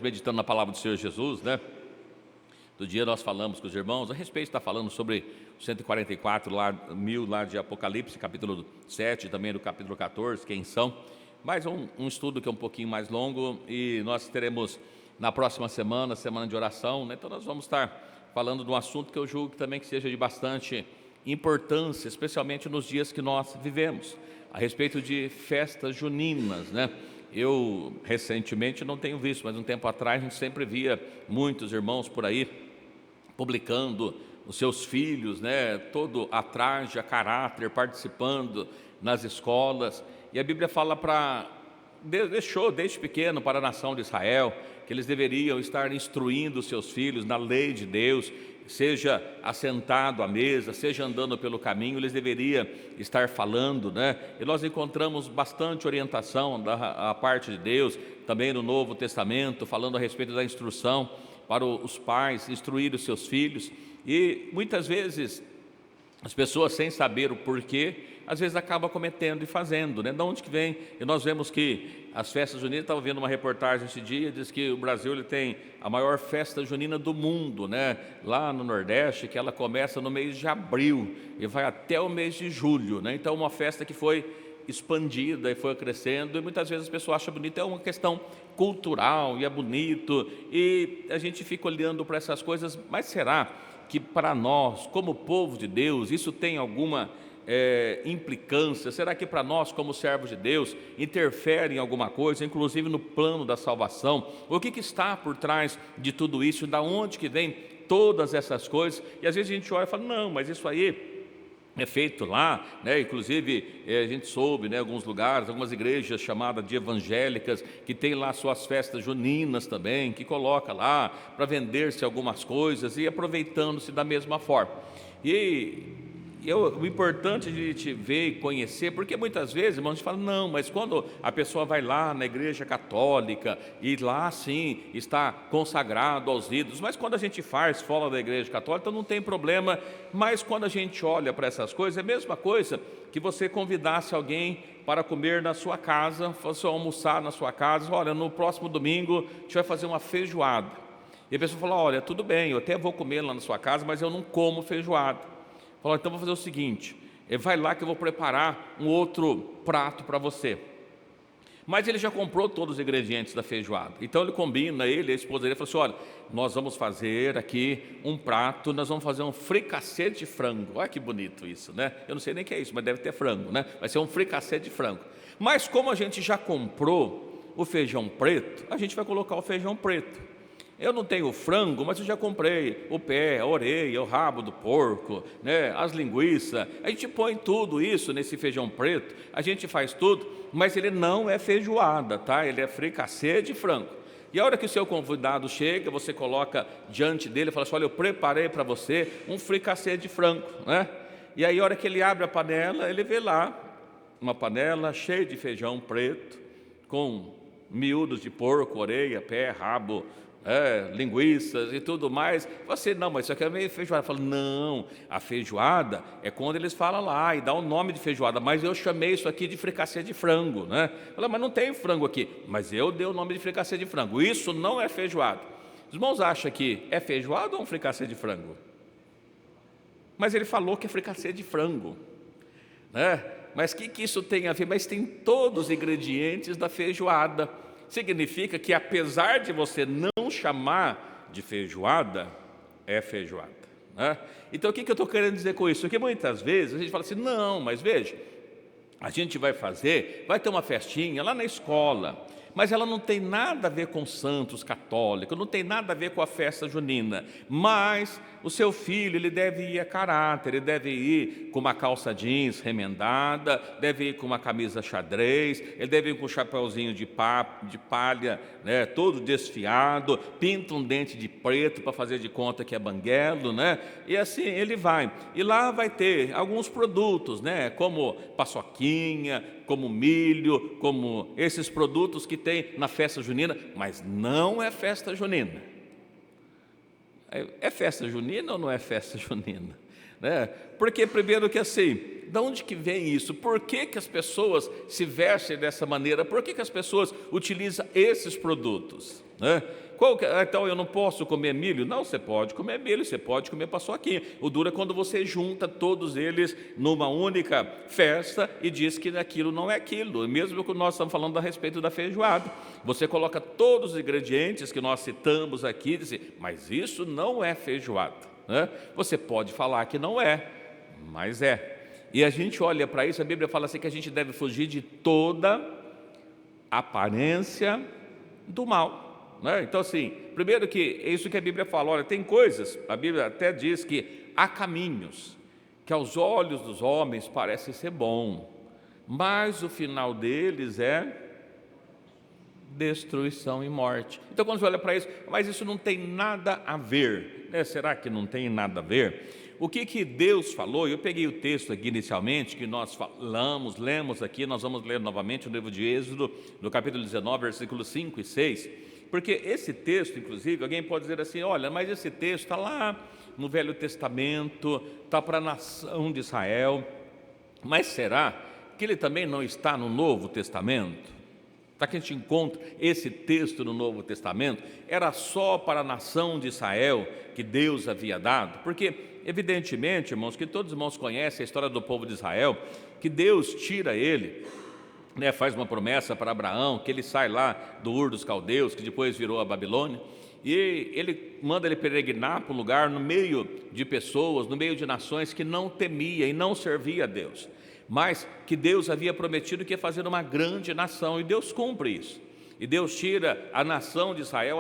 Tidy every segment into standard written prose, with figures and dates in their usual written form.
Meditando na palavra do Senhor Jesus, né? Do dia nós falamos com os irmãos, a respeito está falando sobre 144 mil lá de Apocalipse, capítulo 7, também do capítulo 14, quem são. Mais um estudo que é um pouquinho mais longo e nós teremos na próxima semana, semana de oração, né? Então nós vamos estar falando de um assunto que eu julgo que também que seja de bastante importância, especialmente nos dias que nós vivemos, a respeito de festas juninas, né? Eu, recentemente, não tenho visto, mas um tempo atrás a gente sempre via muitos irmãos por aí publicando os seus filhos, né, todo a traje, a caráter, participando nas escolas. E a Bíblia fala deixou desde pequeno para a nação de Israel, que eles deveriam estar instruindo os seus filhos na lei de Deus, seja assentado à mesa, seja andando pelo caminho, eles deveriam estar falando, né? E nós encontramos bastante orientação da parte de Deus, também no Novo Testamento, falando a respeito da instrução para os pais, instruir os seus filhos. E muitas vezes as pessoas, sem saber o porquê, às vezes acabam cometendo e fazendo, né? De onde que vem? E nós vemos que as festas juninas, estava vendo uma reportagem esse dia, diz que o Brasil ele tem a maior festa junina do mundo, né? Lá no Nordeste, que ela começa no mês de abril e vai até o mês de julho, né? Então uma festa que foi expandida e foi crescendo, e muitas vezes as pessoas acham bonito, é uma questão cultural e é bonito, e a gente fica olhando para essas coisas, mas será que para nós, como povo de Deus, isso tem alguma implicância? Será que para nós, como servos de Deus, interfere em alguma coisa, inclusive no plano da salvação? O que está por trás de tudo isso? Da onde que vem todas essas coisas? E às vezes a gente olha e fala, não, mas isso aí é feito lá, né? Inclusive a gente soube, né, alguns lugares, algumas igrejas chamadas de evangélicas, que tem lá suas festas juninas também, que coloca lá para vender-se algumas coisas e aproveitando-se da mesma forma. O importante de te ver e conhecer, porque muitas vezes, irmãos, a gente fala, não, mas quando a pessoa vai lá na igreja católica, e lá sim está consagrado aos ídolos, mas quando a gente faz fora da igreja católica, então não tem problema. Mas quando a gente olha para essas coisas, é a mesma coisa que você convidasse alguém para comer na sua casa, fosse almoçar na sua casa, olha, no próximo domingo a gente vai fazer uma feijoada. E a pessoa fala, olha, tudo bem, eu até vou comer lá na sua casa, mas eu não como feijoada. Falou, então vou fazer o seguinte, vai lá que eu vou preparar um outro prato para você. Mas ele já comprou todos os ingredientes da feijoada, então ele combina, ele e a esposa dele, falou assim, olha, nós vamos fazer aqui um prato, nós vamos fazer um fricassê de frango. Olha que bonito isso, né? Eu não sei nem o que é isso, mas deve ter frango, né? Vai ser um fricassê de frango. Mas como a gente já comprou o feijão preto, a gente vai colocar o feijão preto. Eu não tenho frango, mas eu já comprei o pé, a orelha, o rabo do porco, né, as linguiças. A gente põe tudo isso nesse feijão preto, a gente faz tudo, mas ele não é feijoada, tá? Ele é fricassê de frango. E a hora que o seu convidado chega, você coloca diante dele e fala assim, olha, eu preparei para você um fricassê de frango, né? E aí a hora que ele abre a panela, ele vê lá uma panela cheia de feijão preto, com miúdos de porco, orelha, pé, rabo, linguiças e tudo mais. Você, não, mas isso aqui é meio feijoada. Fala, não, a feijoada é quando eles falam lá e dá o nome de feijoada, mas eu chamei isso aqui de fricassê de frango, né? Fala, mas não tem frango aqui, mas eu dei o nome de fricassê de frango, isso não é feijoada. Os irmãos acham que é feijoada ou um fricassê de frango? Mas ele falou que é fricassê de frango, né? Mas o que isso tem a ver? Mas tem todos os ingredientes da feijoada. Significa que apesar de você não chamar de feijoada, é feijoada, né? Então o que eu estou querendo dizer com isso? Porque muitas vezes a gente fala assim, não, mas veja, a gente vai ter uma festinha lá na escola, mas ela não tem nada a ver com santos católicos, não tem nada a ver com a festa junina, mas o seu filho, ele deve ir a caráter, ele deve ir com uma calça jeans remendada, deve ir com uma camisa xadrez, ele deve ir com um chapéuzinho de palha, né, todo desfiado, pinta um dente de preto para fazer de conta que é banguelo, né? E assim ele vai, e lá vai ter alguns produtos, né, como paçoquinha, como milho, como esses produtos que tem na festa junina, mas não é festa junina. É festa junina ou não é festa junina? Né? Porque primeiro que assim, de onde que vem isso? Por que as pessoas se vestem dessa maneira? Por que as pessoas utilizam esses produtos? Né? Então eu não posso comer milho? Não, você pode comer milho, você pode comer paçoquinha. O duro é quando você junta todos eles numa única festa e diz que aquilo não é aquilo. Mesmo que nós estamos falando a respeito da feijoada. Você coloca todos os ingredientes que nós citamos aqui e diz, mas isso não é feijoada, né? Você pode falar que não é, mas é. E a gente olha para isso, a Bíblia fala assim que a gente deve fugir de toda aparência do mal, né? Então assim, primeiro que é isso que a Bíblia fala, olha, tem coisas, a Bíblia até diz que há caminhos que aos olhos dos homens parece ser bom, mas o final deles é destruição e morte. Então quando você olha para isso, mas isso não tem nada a ver, né? Será que não tem nada a ver? O que Deus falou, eu peguei o texto aqui inicialmente, que nós lemos aqui, nós vamos ler novamente o livro de Êxodo, no capítulo 19, versículos 5 e 6, porque esse texto, inclusive, alguém pode dizer assim, olha, mas esse texto está lá no Velho Testamento, está para a nação de Israel, mas será que ele também não está no Novo Testamento? Tá, que a gente encontra esse texto no Novo Testamento, era só para a nação de Israel que Deus havia dado, porque evidentemente, irmãos, que todos os irmãos conhecem a história do povo de Israel, que Deus tira ele, né, faz uma promessa para Abraão, que ele sai lá do Ur dos Caldeus, que depois virou a Babilônia, e ele manda ele peregrinar para um lugar no meio de pessoas, no meio de nações que não temia e não servia a Deus, mas que Deus havia prometido que ia fazer uma grande nação, e Deus cumpre isso. E Deus tira a nação de Israel,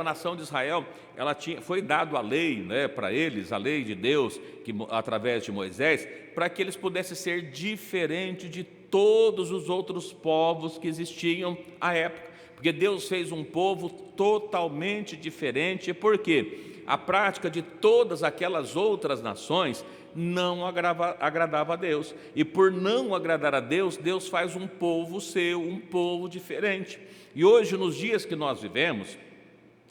foi dado a lei, né, para eles, a lei de Deus, através de Moisés, para que eles pudessem ser diferentes de todos os outros povos que existiam à época, porque Deus fez um povo totalmente diferente, porque a prática de todas aquelas outras nações não agradava a Deus, e por não agradar a Deus, Deus faz um povo seu, um povo diferente. E hoje, nos dias que nós vivemos,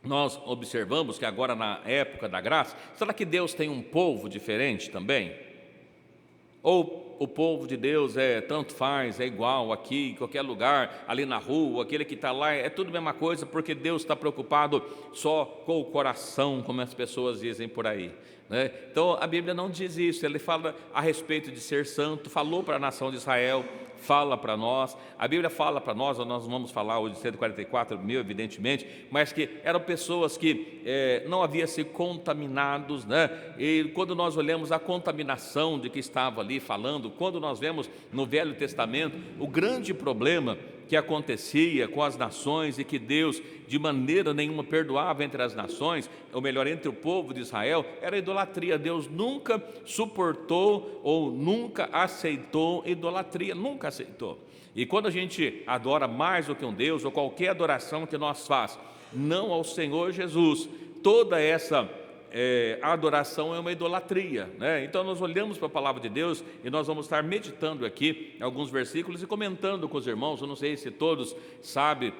nós observamos que agora na época da graça, será que Deus tem um povo diferente também? Ou o povo de Deus tanto faz, é igual aqui, em qualquer lugar, ali na rua, aquele que está lá, é tudo a mesma coisa, porque Deus está preocupado só com o coração, como as pessoas dizem por aí, né? Então a Bíblia não diz isso, ele fala a respeito de ser santo, falou para a nação de Israel, fala para nós, a Bíblia fala para nós vamos falar hoje de 144 mil, evidentemente, mas que eram pessoas que não haviam sido contaminados, né? E quando nós olhamos a contaminação de que estava ali falando, quando nós vemos no Velho Testamento o grande problema que acontecia com as nações e que Deus de maneira nenhuma perdoava entre as nações, ou melhor, entre o povo de Israel, era a idolatria. Deus nunca suportou ou nunca aceitou idolatria, nunca aceitou. E quando a gente adora mais do que um Deus, ou qualquer adoração que nós faz, não ao Senhor Jesus, toda essa a adoração é uma idolatria, né? Então nós olhamos para a palavra de Deus e nós vamos estar meditando aqui alguns versículos e comentando com os irmãos. Eu não sei se todos sabem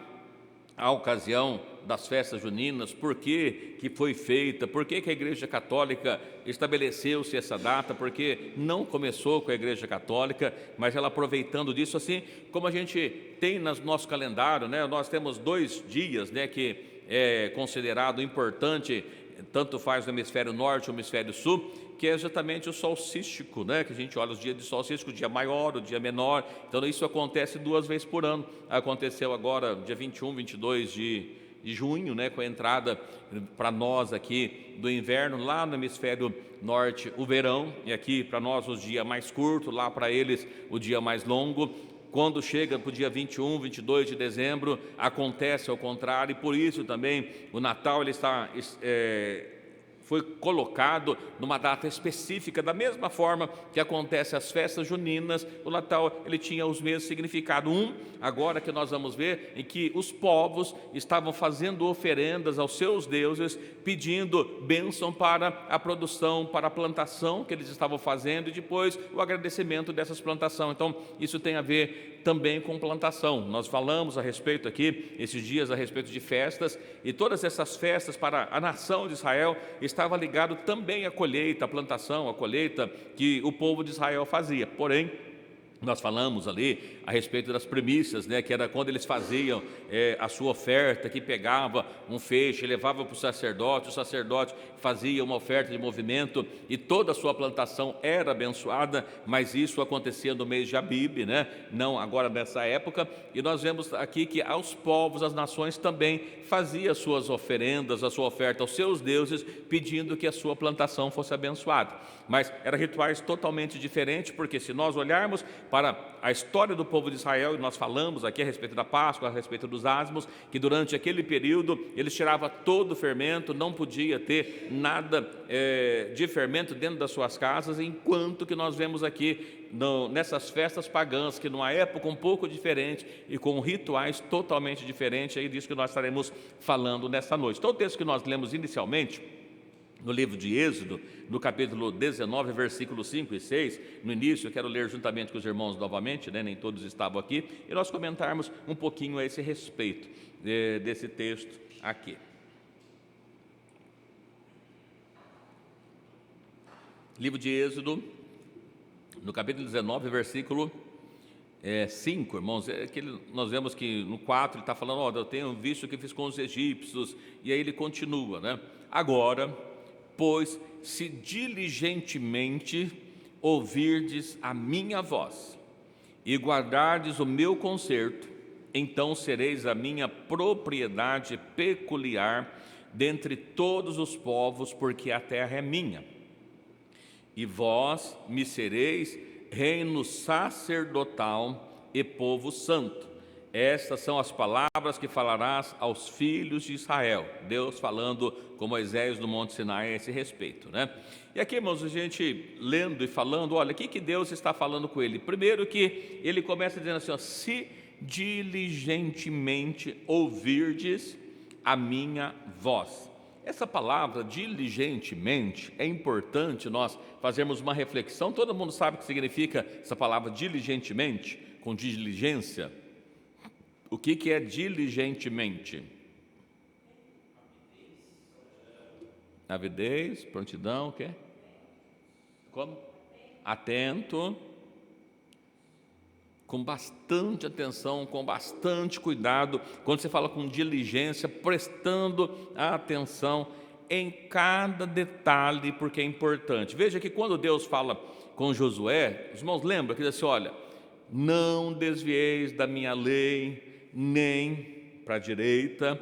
a ocasião das festas juninas, por que foi feita, por que a Igreja Católica estabeleceu-se essa data, porque não começou com a Igreja Católica, mas ela aproveitando disso, assim como a gente tem no nosso calendário, né? Nós temos 2 dias, né, que é considerado importante, tanto faz no hemisfério norte ou no hemisfério sul, que é exatamente o solstístico, né? Que a gente olha os dias de solstístico, o dia maior, o dia menor. Então isso acontece 2 vezes por ano. Aconteceu agora dia 21, 22 de junho, né? Com a entrada para nós aqui do inverno, lá no hemisfério norte o verão, e aqui para nós o dia mais curto, lá para eles o dia mais longo. Quando chega para o dia 21, 22 de dezembro, acontece ao contrário, e por isso também o Natal ele foi colocado numa data específica, da mesma forma que acontece as festas juninas. O Natal ele tinha os mesmos significados. Agora que nós vamos ver, em que os povos estavam fazendo oferendas aos seus deuses, pedindo bênção para a produção, para a plantação que eles estavam fazendo, e depois o agradecimento dessas plantações. Então isso tem a ver também com plantação. Nós falamos a respeito aqui, esses dias, a respeito de festas, e todas essas festas para a nação de Israel estava ligado também à colheita, à plantação, à colheita que o povo de Israel fazia. Porém, Nós falamos ali a respeito das primícias, né, que era quando eles faziam a sua oferta, que pegava um feixe, levava para o sacerdote fazia uma oferta de movimento e toda a sua plantação era abençoada, mas isso acontecia no mês de Abib, né, não agora nessa época, e nós vemos aqui que aos povos, às nações também fazia suas oferendas, a sua oferta aos seus deuses, pedindo que a sua plantação fosse abençoada. Mas eram rituais totalmente diferentes, porque se nós olharmos para a história do povo de Israel, e nós falamos aqui a respeito da Páscoa, a respeito dos ázimos, que durante aquele período eles tiravam todo o fermento, não podia ter nada de fermento dentro das suas casas, enquanto que nós vemos aqui nessas festas pagãs, que numa época um pouco diferente e com rituais totalmente diferentes, é disso que nós estaremos falando nessa noite. Então o texto que nós lemos inicialmente, no livro de Êxodo, no capítulo 19, versículos 5 e 6, no início, eu quero ler juntamente com os irmãos novamente, né? Nem todos estavam aqui, e nós comentarmos um pouquinho a esse respeito desse texto aqui. Livro de Êxodo, no capítulo 19, versículo 5, irmãos, nós vemos que no 4 ele está falando, eu tenho visto o que fiz com os egípcios, e aí ele continua, né? Agora, pois, se diligentemente ouvirdes a minha voz e guardardes o meu concerto, então sereis a minha propriedade peculiar dentre todos os povos, porque a terra é minha. E vós me sereis reino sacerdotal e povo santo. Estas são as palavras que falarás aos filhos de Israel. Deus falando com Moisés no Monte Sinai a esse respeito, né? E aqui, irmãos, a gente lendo e falando, olha, o que Deus está falando com ele? Primeiro que ele começa dizendo assim, se diligentemente ouvirdes a minha voz. Essa palavra, diligentemente, é importante nós fazermos uma reflexão. Todo mundo sabe o que significa essa palavra diligentemente, com diligência. O que é diligentemente? Avidez, prontidão, o quê? Como? Atento, com bastante atenção, com bastante cuidado. Quando você fala com diligência, prestando atenção em cada detalhe, porque é importante. Veja que quando Deus fala com Josué, os irmãos lembram que diz assim, olha, não desvieis da minha lei, nem para a direita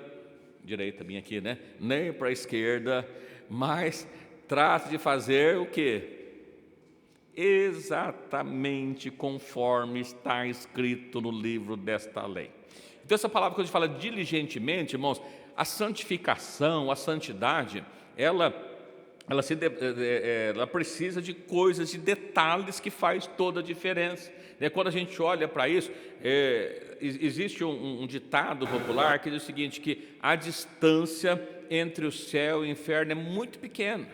minha aqui, né? Nem para a esquerda, mas trate de fazer o quê? Exatamente conforme está escrito no livro desta lei. Então essa palavra que a gente fala diligentemente, irmãos, a santificação, a santidade, ela precisa de coisas, de detalhes que faz toda a diferença. Quando a gente olha para isso, existe um ditado popular que diz o seguinte, que a distância entre o céu e o inferno é muito pequena.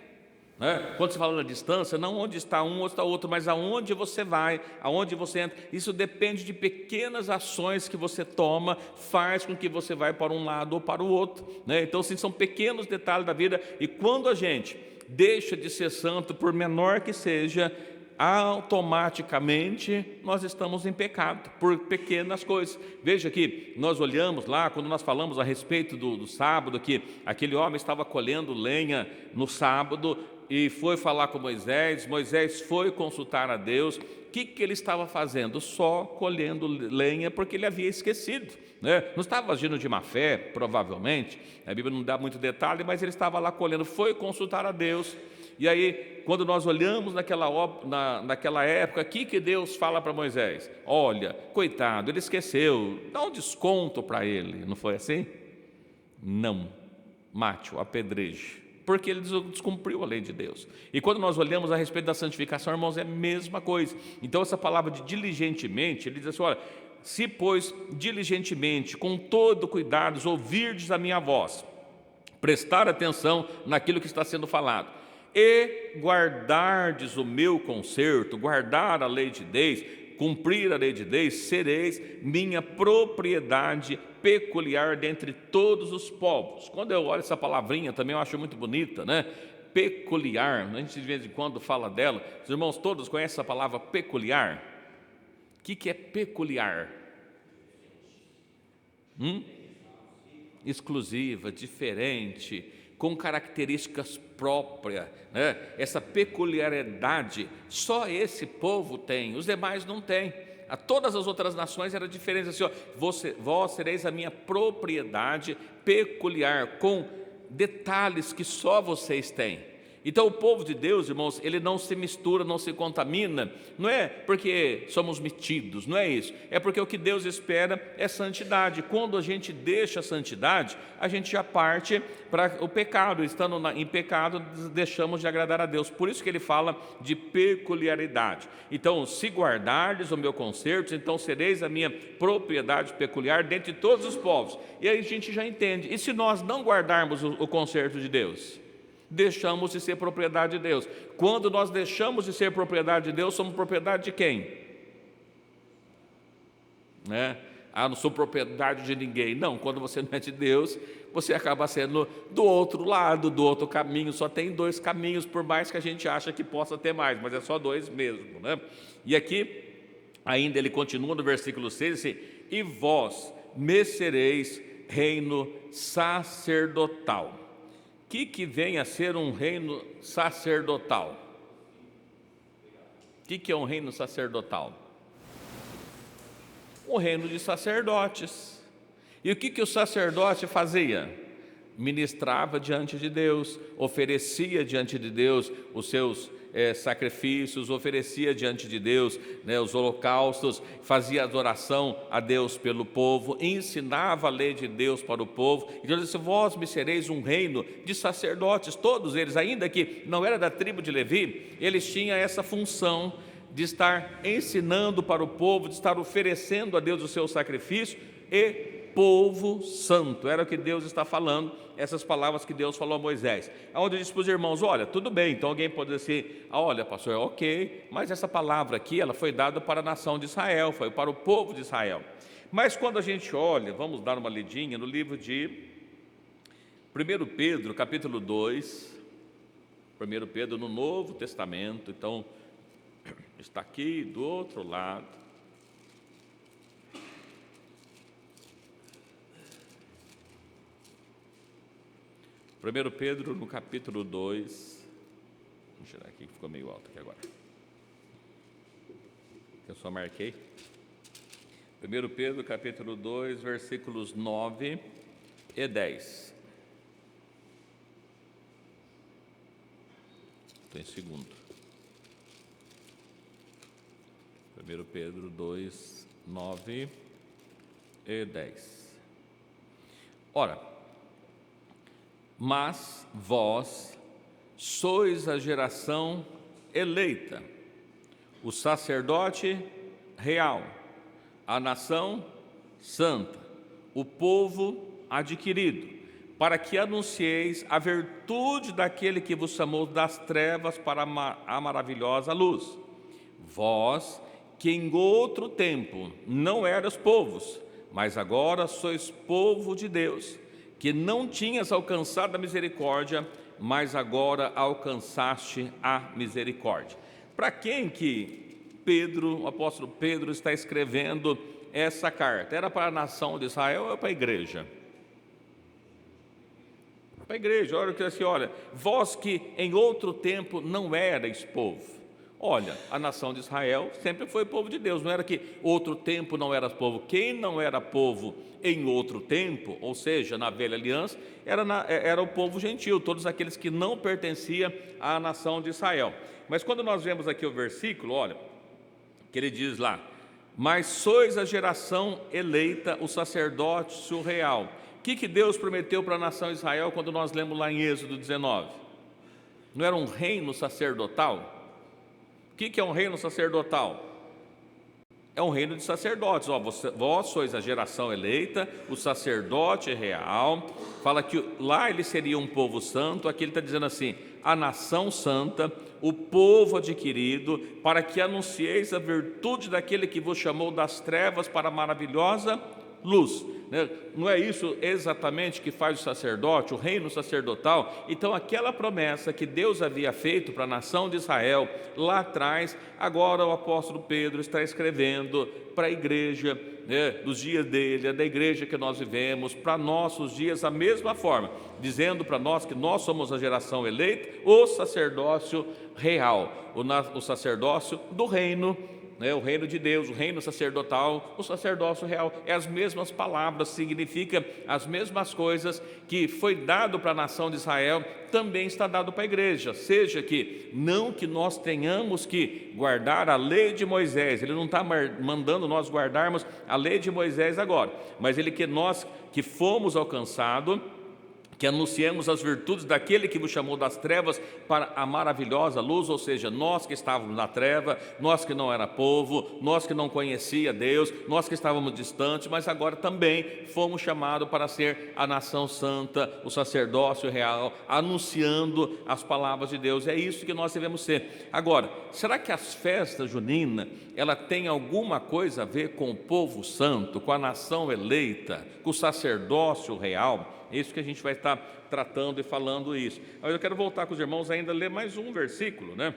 Quando se fala na distância, não onde está um ou está outro, mas aonde você vai, aonde você entra. Isso depende de pequenas ações que você toma, faz com que você vá para um lado ou para o outro. Então, assim, são pequenos detalhes da vida, e quando a gente deixa de ser santo, por menor que seja, automaticamente nós estamos em pecado, por pequenas coisas. Veja que nós olhamos lá, quando nós falamos a respeito do sábado, que aquele homem estava colhendo lenha no sábado, e foi falar com Moisés, Moisés foi consultar a Deus. O que ele estava fazendo? Só colhendo lenha, porque ele havia esquecido, não estava agindo de má fé, provavelmente, a Bíblia não dá muito detalhe, mas ele estava lá colhendo, foi consultar a Deus. E aí, quando nós olhamos naquela época, o que Deus fala para Moisés? Olha, coitado, ele esqueceu, dá um desconto para ele, não foi assim? Não, mate-o, apedreje, porque ele descumpriu a lei de Deus. E quando nós olhamos a respeito da santificação, irmãos, é a mesma coisa. Então essa palavra de diligentemente, ele diz assim, olha, se pois diligentemente, com todo cuidado, ouvirdes a minha voz, prestar atenção naquilo que está sendo falado, e guardardes o meu concerto, guardar a lei de Deus, cumprir a lei de Deus, sereis minha propriedade peculiar dentre todos os povos. Quando eu olho essa palavrinha também eu acho muito bonita, peculiar, a gente de vez em quando fala dela. Os irmãos todos conhecem essa palavra peculiar? O que é peculiar? Exclusiva, diferente, com características próprias, né? Essa peculiaridade só esse povo tem, os demais não têm. A todas as outras nações era diferente, assim, ó, vós sereis a minha propriedade peculiar, com detalhes que só vocês têm. Então o povo de Deus, irmãos, ele não se mistura, não se contamina, não é porque somos metidos, não é isso, é porque o que Deus espera é santidade. Quando a gente deixa a santidade, a gente já parte para o pecado, estando em pecado, deixamos de agradar a Deus. Por isso que ele fala de peculiaridade. Então, se guardardes o meu concerto, então sereis a minha propriedade peculiar dentre todos os povos. E aí a gente já entende, e se nós não guardarmos o concerto de Deus? Deixamos de ser propriedade de Deus. Quando nós deixamos de ser propriedade de Deus, somos propriedade de quem? Né? Não sou propriedade de ninguém. Não, quando você não é de Deus, você acaba sendo do outro lado, do outro caminho. Só tem dois caminhos, por mais que a gente ache que possa ter mais, mas é só dois mesmo, né? E aqui, ainda ele continua no versículo 6, assim, e vós me sereis reino sacerdotal. O que vem a ser um reino sacerdotal? O que é um reino sacerdotal? Um reino de sacerdotes. E o que o sacerdote fazia? Ministrava diante de Deus, oferecia diante de Deus os seus sacrifícios, oferecia diante de Deus, né, os holocaustos, fazia adoração a Deus pelo povo, ensinava a lei de Deus para o povo. Então ele disse, vós me sereis um reino de sacerdotes. Todos eles, ainda que não era da tribo de Levi, eles tinham essa função de estar ensinando para o povo, de estar oferecendo a Deus o seu sacrifício, e povo santo, era o que Deus está falando, essas palavras que Deus falou a Moisés, onde disse para os irmãos, olha, tudo bem, então alguém pode dizer, olha pastor, ok, mas essa palavra aqui, ela foi dada para a nação de Israel, foi para o povo de Israel. Mas quando a gente olha, vamos dar uma lidinha no livro de 1 Pedro, capítulo 2, 1 Pedro no Novo Testamento, então, está aqui do outro lado, 1 Pedro no capítulo 2, vou tirar aqui que ficou meio alto aqui agora, eu só marquei, 1 Pedro capítulo 2, versículos 9 e 10, estou em segundo, 1 Pedro 2, 9 e 10, ora, mas vós sois a geração eleita, o sacerdote real, a nação santa, o povo adquirido, para que anuncieis a virtude daquele que vos chamou das trevas para a maravilhosa luz. Vós, que em outro tempo não eras povos, mas agora sois povo de Deus, que não tinhas alcançado a misericórdia, mas agora alcançaste a misericórdia. Para quem que Pedro, o apóstolo Pedro, está escrevendo essa carta? Era para a nação de Israel ou para a igreja? Para a igreja, olha que assim, olha, vós que em outro tempo não erais povo. Olha, a nação de Israel sempre foi povo de Deus, não era que outro tempo não era povo. Quem não era povo em outro tempo, ou seja, na velha aliança, era o povo gentil, todos aqueles que não pertenciam à nação de Israel. Mas quando nós vemos aqui o versículo, olha, que ele diz lá, mas sois a geração eleita, o sacerdócio real. O que Deus prometeu para a nação de Israel quando nós lemos lá em Êxodo 19? Não era um reino sacerdotal? O que é um reino sacerdotal? É um reino de sacerdotes. Vós sois a geração eleita, o sacerdote real. Fala que lá ele seria um povo santo. Aqui ele está dizendo assim, a nação santa, o povo adquirido, para que anuncieis a virtude daquele que vos chamou das trevas para a maravilhosa luz. né? Não é isso exatamente que faz o sacerdote, o reino sacerdotal? Então aquela promessa que Deus havia feito para a nação de Israel lá atrás, agora o apóstolo Pedro está escrevendo para a igreja, né, dos dias dele, da igreja que nós vivemos, para nossos dias, da mesma forma, dizendo para nós que nós somos a geração eleita, o sacerdócio real, o sacerdócio do reino, né, o reino de Deus, o reino sacerdotal, o sacerdócio real, é as mesmas palavras, significa as mesmas coisas que foi dado para a nação de Israel, também está dado para a igreja, seja que não que nós tenhamos que guardar a lei de Moisés, ele não está mandando nós guardarmos a lei de Moisés agora, mas ele que nós que fomos alcançados, que anunciemos as virtudes daquele que vos chamou das trevas para a maravilhosa luz, ou seja, nós que estávamos na treva, nós que não era povo, nós que não conhecia Deus, nós que estávamos distantes, mas agora também fomos chamados para ser a nação santa, o sacerdócio real, anunciando as palavras de Deus. É isso que nós devemos ser. Agora, será que as festas juninas, ela tem alguma coisa a ver com o povo santo, com a nação eleita, com o sacerdócio real? É isso que a gente vai estar tratando e falando isso. Mas eu quero voltar com os irmãos ainda, ler mais um versículo, né?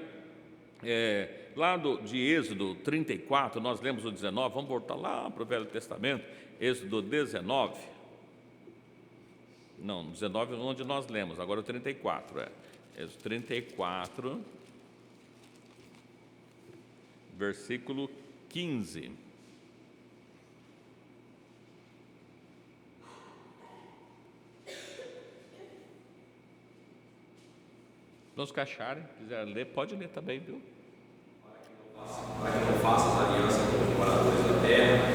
Lá de Êxodo 34, nós lemos o 19, vamos voltar lá para o Velho Testamento, Êxodo 19. Não, 19 é onde nós lemos, agora o 34, Êxodo 34, versículo 15. Nos que acharem, quiser ler, pode ler também, viu? Para que não faças aliança com os moradores da terra,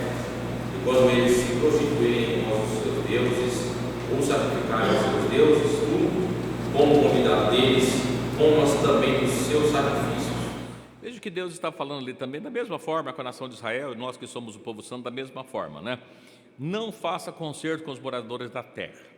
e quando eles se prostituírem com os seus deuses, ou sacrificarem aos seus deuses, tu, como convidado deles, comas também dos seus sacrifícios. Veja que Deus está falando ali também, da mesma forma com a nação de Israel, e nós que somos o povo santo, da mesma forma, né? Não faça concerto com os moradores da terra.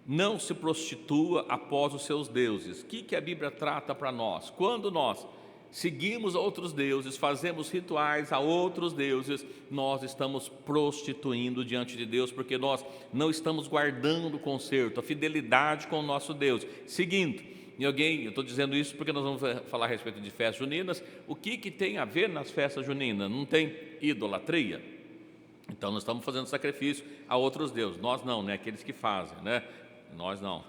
Não se prostitua após os seus deuses. O que a Bíblia trata para nós? Quando nós seguimos outros deuses, fazemos rituais a outros deuses, nós estamos prostituindo diante de Deus, porque nós não estamos guardando o concerto, a fidelidade com o nosso Deus. Seguindo, eu estou dizendo isso porque nós vamos falar a respeito de festas juninas. O que tem a ver nas festas juninas? Não tem idolatria? Então nós estamos fazendo sacrifício a outros deuses. Nós não, né? Aqueles que fazem, né? Nós não.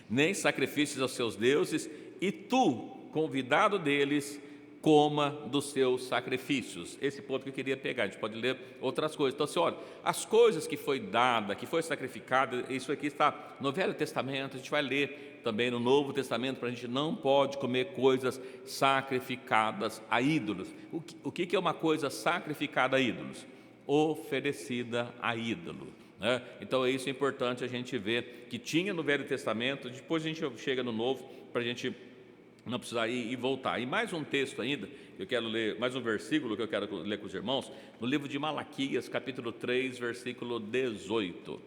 Nem sacrifícios aos seus deuses, e tu, convidado deles, coma dos seus sacrifícios. Esse ponto que eu queria pegar. A gente pode ler outras coisas. Então, assim, olha, as coisas que foi dada, que foi sacrificada, isso aqui está no Velho Testamento, a gente vai ler também no Novo Testamento, para a gente não pode comer coisas sacrificadas a ídolos. O que é uma coisa sacrificada a ídolos? Oferecida a ídolo, né? Então é isso importante a gente ver que tinha no Velho Testamento, depois a gente chega no Novo, para a gente não precisar ir e voltar. E mais um texto ainda, eu quero ler, mais um versículo que eu quero ler com os irmãos, no livro de Malaquias, capítulo 3, versículo 18.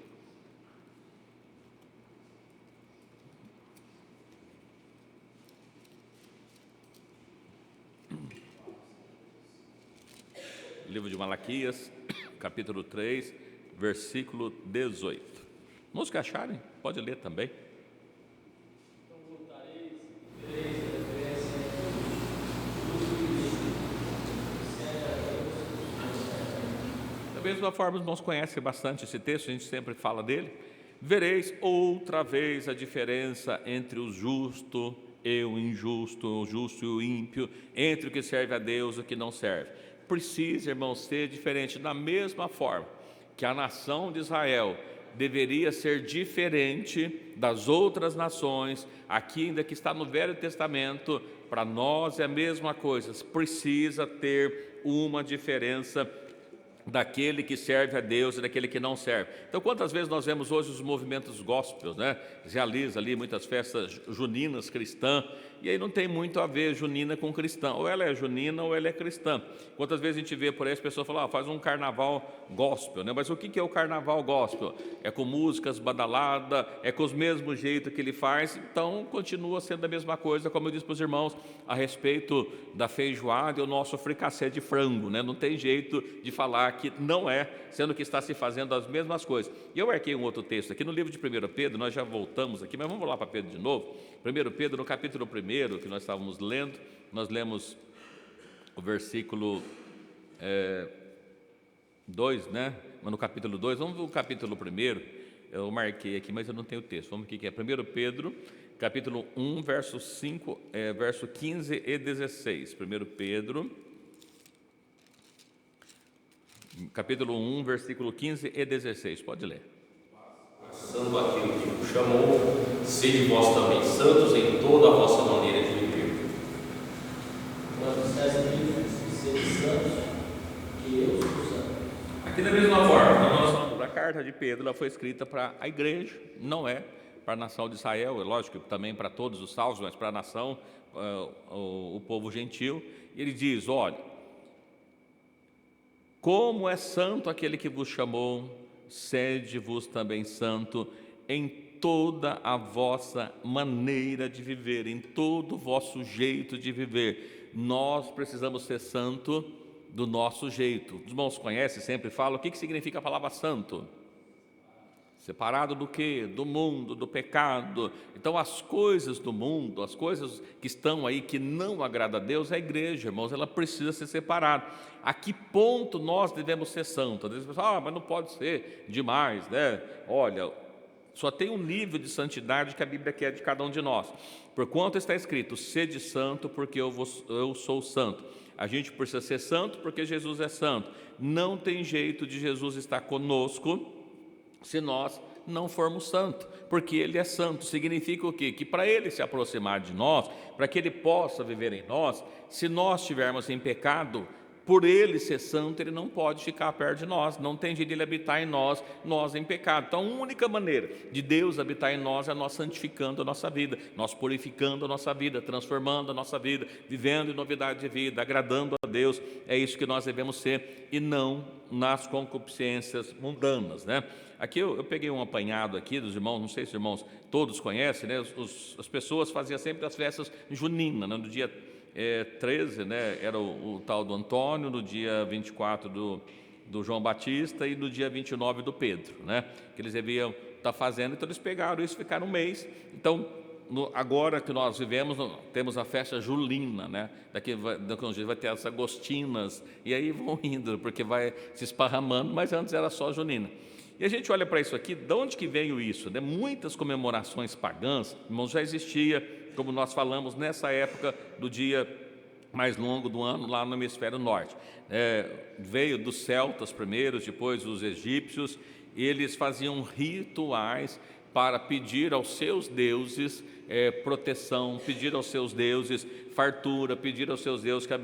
Livro de Malaquias, capítulo 3, versículo 18. Nos que acharem, pode ler também. Da mesma forma, os irmãos conhecem bastante esse texto, a gente sempre fala dele. Vereis outra vez a diferença entre o justo e o injusto, o justo e o ímpio, entre o que serve a Deus e o que não serve. Precisa, irmãos, ser diferente. Da mesma forma que a nação de Israel deveria ser diferente das outras nações, aqui ainda que está no Velho Testamento, para nós é a mesma coisa, precisa ter uma diferença daquele que serve a Deus e daquele que não serve. Então, quantas vezes nós vemos hoje os movimentos gospels, né? Realiza ali muitas festas juninas cristãs, e aí não tem muito a ver junina com cristã, ou ela é junina ou ela é cristã. Quantas vezes a gente vê por aí as pessoas falam, faz um carnaval gospel, né? Mas o que é o carnaval gospel? É com músicas badaladas, é com os mesmos jeitos que ele faz, então continua sendo a mesma coisa, como eu disse para os irmãos, a respeito da feijoada e o nosso fricassé de frango, né? Não tem jeito de falar que não é, sendo que está se fazendo as mesmas coisas. E eu marquei um outro texto aqui no livro de 1 Pedro, nós já voltamos aqui, mas vamos lá para Pedro de novo. 1 Pedro, no capítulo 1, que nós estávamos lendo, nós lemos o versículo 2, né? Mas no capítulo 2, vamos ver o capítulo 1, eu marquei aqui, mas eu não tenho o texto, vamos ver o que é. 1 Pedro, capítulo 1, verso 5, verso 15 e 16. 1 Pedro, capítulo 1, versículo 15 e 16, pode ler. Passando aquilo que vos chamou, sede vós também santos em toda a vossa maneira de viver. Quando estáis livres, sede santos, que eu sou santo. Aqui da mesma forma, quando nós falamos da carta de Pedro, ela foi escrita para a igreja, não é para a nação de Israel, é lógico que também para todos os salvos, mas para a nação, o povo gentil. E ele diz: olha, como é santo aquele que vos chamou, sede-vos também santo em toda a vossa maneira de viver, em todo o vosso jeito de viver. Nós precisamos ser santo do nosso jeito. Os irmãos conhecem, sempre falam, o que significa a palavra santo? Separado do quê? Do mundo, do pecado. Então as coisas do mundo, as coisas que estão aí que não agradam a Deus, a igreja, irmãos, ela precisa ser separada. A que ponto nós devemos ser santos? Às vezes você fala, mas não pode ser demais, né? Olha, só tem um nível de santidade que a Bíblia quer de cada um de nós. Porquanto está escrito, sede santo porque eu sou santo. A gente precisa ser santo porque Jesus é santo. Não tem jeito de Jesus estar conosco se nós não formos santos, porque Ele é santo. Significa o quê? Que para Ele se aproximar de nós, para que Ele possa viver em nós, se nós estivermos em pecado, por Ele ser santo, Ele não pode ficar perto de nós, não tem jeito de Ele habitar em nós, nós em pecado. Então a única maneira de Deus habitar em nós é nós santificando a nossa vida, nós purificando a nossa vida, transformando a nossa vida, vivendo em novidade de vida, agradando a Deus. É isso que nós devemos ser, e não nas concupiscências mundanas, né? Aqui eu peguei um apanhado aqui dos irmãos, não sei se os irmãos todos conhecem, né? As pessoas faziam sempre as festas juninas, né? No dia 13, né? Era o tal do Antônio, no dia 24 do João Batista e no dia 29 do Pedro, né? Que eles deviam estar fazendo, então eles pegaram isso, ficaram um mês. Então, agora que nós vivemos, temos a festa julina, né? Daqui uns dias vai ter as agostinas, e aí vão indo, porque vai se esparramando, mas antes era só junina. E a gente olha para isso aqui, de onde que veio isso? Né? Muitas comemorações pagãs, irmãos, já existia, como nós falamos, nessa época do dia mais longo do ano, lá no hemisfério norte. Veio dos celtas primeiros, depois dos egípcios, eles faziam rituais para pedir aos seus deuses proteção, pedir aos seus deuses fartura, pedir aos seus deuses que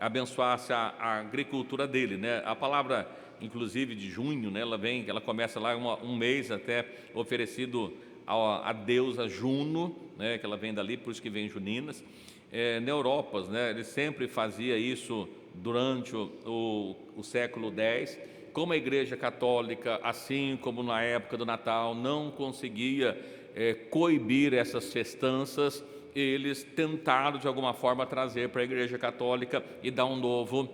abençoasse a agricultura dele, né? A palavra, inclusive, de junho, né, ela começa lá um mês até oferecido a deusa Juno, né, que ela vem dali, por isso que vem juninas. Na Europa, né, ele sempre fazia isso durante o século X. Como a Igreja Católica, assim como na época do Natal, não conseguia coibir essas festanças, eles tentaram de alguma forma trazer para a Igreja Católica e dar um novo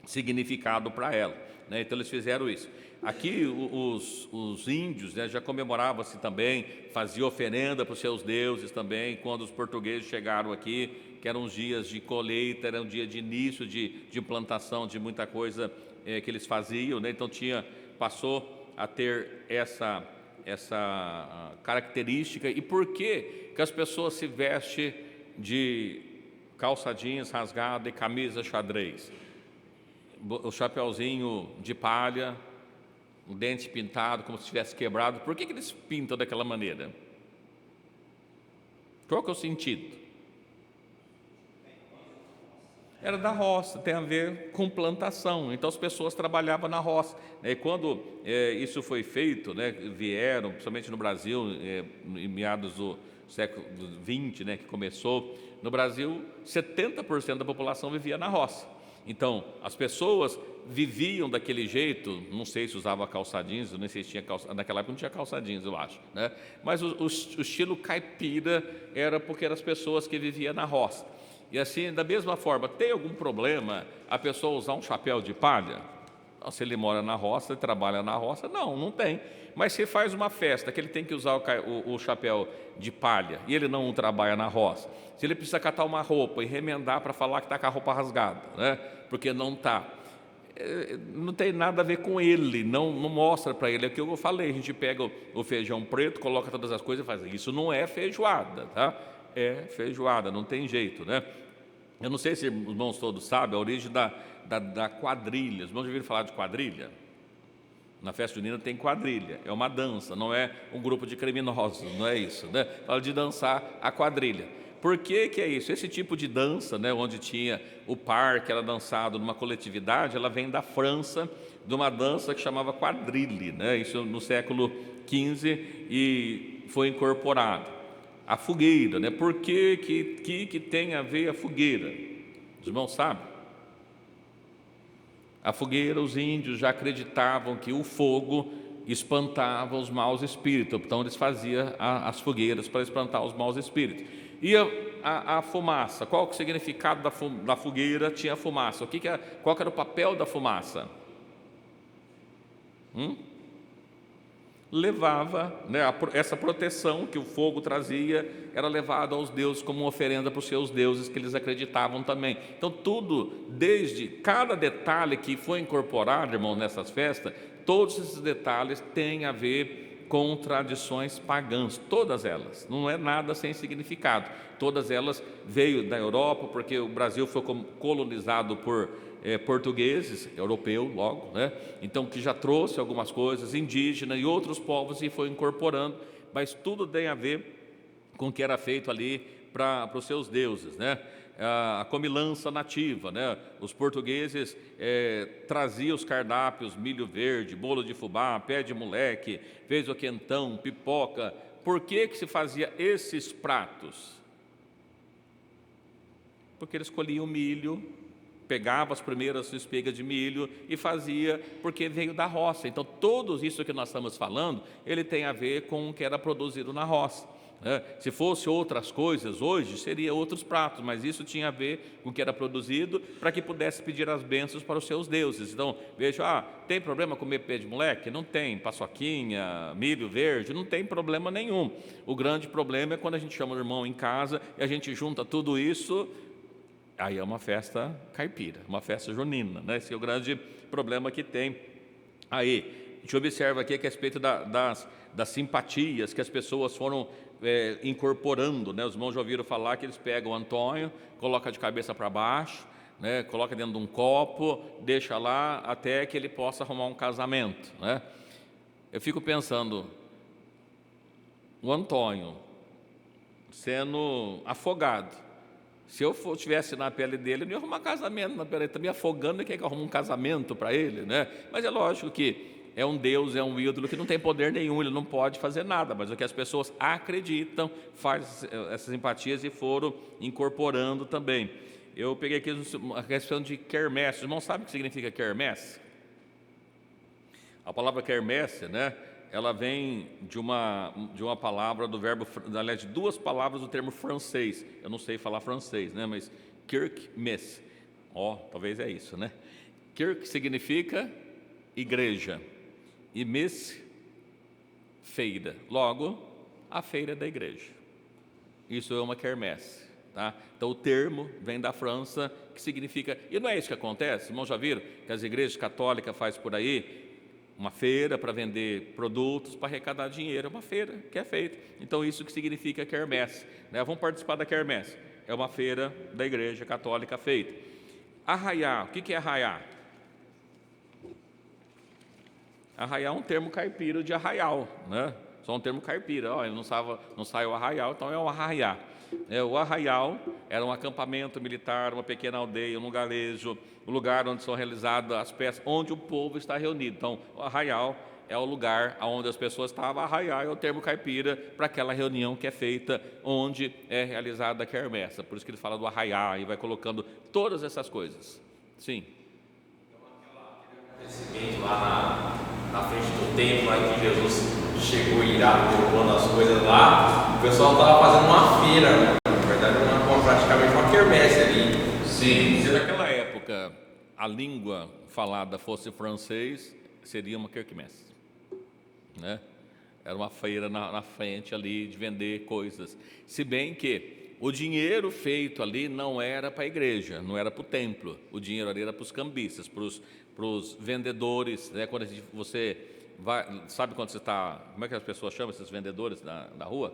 significado para ela, né? Então eles fizeram isso. Aqui os índios, né, já comemoravam-se também, faziam oferenda para os seus deuses também, quando os portugueses chegaram aqui, que eram os dias de colheita, era um dia de início de plantação de muita coisa que eles faziam, né? Então passou a ter essa característica. E por que as pessoas se vestem de calça jeans rasgada e camisa xadrez? O chapeuzinho de palha, o dente pintado como se tivesse quebrado. Por que eles pintam daquela maneira? Qual que é o sentido? Era da roça, tem a ver com plantação. Então as pessoas trabalhavam na roça. E quando isso foi feito, né, vieram, principalmente no Brasil, em meados do século XX, né, que começou, no Brasil 70% da população vivia na roça. Então as pessoas viviam daquele jeito, não sei se usava calça jeans, não sei se tinha calça, naquela época não tinha calça jeans, eu acho, né? Mas o estilo caipira era porque eram as pessoas que viviam na roça. E assim, da mesma forma, tem algum problema a pessoa usar um chapéu de palha? Se ele mora na roça, ele trabalha na roça, não tem. Mas se faz uma festa que ele tem que usar o chapéu de palha e ele não trabalha na roça, se ele precisa catar uma roupa e remendar para falar que está com a roupa rasgada, né? Porque não está, não tem nada a ver com ele, não mostra para ele. É o que eu falei, a gente pega o feijão preto, coloca todas as coisas e faz, isso não é feijoada, tá? É feijoada, não tem jeito, né? Eu não sei se os irmãos todos sabem a origem da quadrilha. Os irmãos já ouviram falar de quadrilha? Na festa junina tem quadrilha, é uma dança, não é um grupo de criminosos, não é isso, né? Fala de dançar a quadrilha. Por que é isso? Esse tipo de dança, né, onde tinha o par que era dançado numa coletividade, ela vem da França, de uma dança que chamava quadrille, né? Isso no século XV e foi incorporado. A fogueira, né? Por que tem a ver a fogueira? Os irmãos sabem? A fogueira, os índios já acreditavam que o fogo espantava os maus espíritos, então eles faziam as fogueiras para espantar os maus espíritos. E a fumaça, qual que é o significado da fogueira? Tinha fumaça. Qual que era o papel da fumaça? Levava, né, essa proteção que o fogo trazia, era levada aos deuses como uma oferenda para os seus deuses, que eles acreditavam também. Então tudo, desde cada detalhe que foi incorporado, irmão, nessas festas, todos esses detalhes têm a ver com tradições pagãs, todas elas, não é nada sem significado. Todas elas veio da Europa, porque o Brasil foi colonizado por portugueses, europeu logo, né? Então que já trouxe algumas coisas, indígena e outros povos, e foi incorporando, mas tudo tem a ver com o que era feito ali para os seus deuses, né? A comilança nativa, né? Os portugueses traziam os cardápios, milho verde, bolo de fubá, pé de moleque, fez o quentão, pipoca. Por que se fazia esses pratos? Porque eles colhiam milho, pegava as primeiras espigas de milho e fazia, porque veio da roça. Então, tudo isso que nós estamos falando, ele tem a ver com o que era produzido na roça, né? Se fosse outras coisas hoje, seria outros pratos, mas isso tinha a ver com o que era produzido, para que pudesse pedir as bênçãos para os seus deuses. Então, veja, tem problema comer pé de moleque? Não tem. Paçoquinha, milho verde, não tem problema nenhum. O grande problema é quando a gente chama o irmão em casa e a gente junta tudo isso. Aí é uma festa caipira, uma festa junina, né? Esse é o grande problema que tem. Aí, a gente observa aqui que a respeito das simpatias que as pessoas foram incorporando, né? Os irmãos já ouviram falar que eles pegam o Antônio, colocam de cabeça para baixo, né? Coloca dentro de um copo, deixa lá até que ele possa arrumar um casamento, né? Eu fico pensando, o Antônio sendo afogado, se eu estivesse na pele dele, eu não ia arrumar casamento na pele, ele está me afogando, e quer que eu arrume um casamento para ele, né? Mas é lógico que é um Deus, é um ídolo que não tem poder nenhum, ele não pode fazer nada, mas o que as pessoas acreditam faz essas simpatias e foram incorporando também. Eu peguei aqui a questão de quermesse. Os irmãos sabem o que significa quermesse? A palavra quermesse, né? Ela vem de uma palavra do verbo, aliás, de duas palavras do termo francês. Eu não sei falar francês, né? Mas Kirk-messe, talvez é isso, né? Kirk significa igreja e messe, feira. Logo, a feira da igreja. Isso é uma quermesse, tá? Então o termo vem da França, que significa, e não é isso que acontece, irmãos já viram que as igrejas católicas fazem por aí uma feira para vender produtos, para arrecadar dinheiro, é uma feira que é feita. Então isso que significa quermesse, né? Vamos participar da quermesse, é uma feira da igreja católica feita. Arraiar, o que é arraiar? Arraiar é um termo caipira de arraial, né? Só um termo caipira, ele não sai o arraial, então é o arraiar. O arraial era um acampamento militar, uma pequena aldeia, um lugarejo, um lugar onde são realizadas as peças, onde o povo está reunido. Então, o arraial é o lugar onde as pessoas estavam. Arraial é o termo caipira para aquela reunião que é feita, onde é realizada a quermesse. Por isso que ele fala do arraiar e vai colocando todas essas coisas. Sim. Acontecimento lá na frente do templo, aí que Jesus chegou irado, derrubando as coisas lá, o pessoal estava fazendo uma feira, né? Na verdade, praticamente uma quermesse ali. Sim, se naquela época a língua falada fosse francês, seria uma quermesse, né? Era uma feira na frente ali de vender coisas. Se bem que o dinheiro feito ali não era para a igreja, não era para o templo. O dinheiro ali era para os cambistas, para os vendedores, né? Quando você vai, sabe quando você está, como é que as pessoas chamam esses vendedores na rua?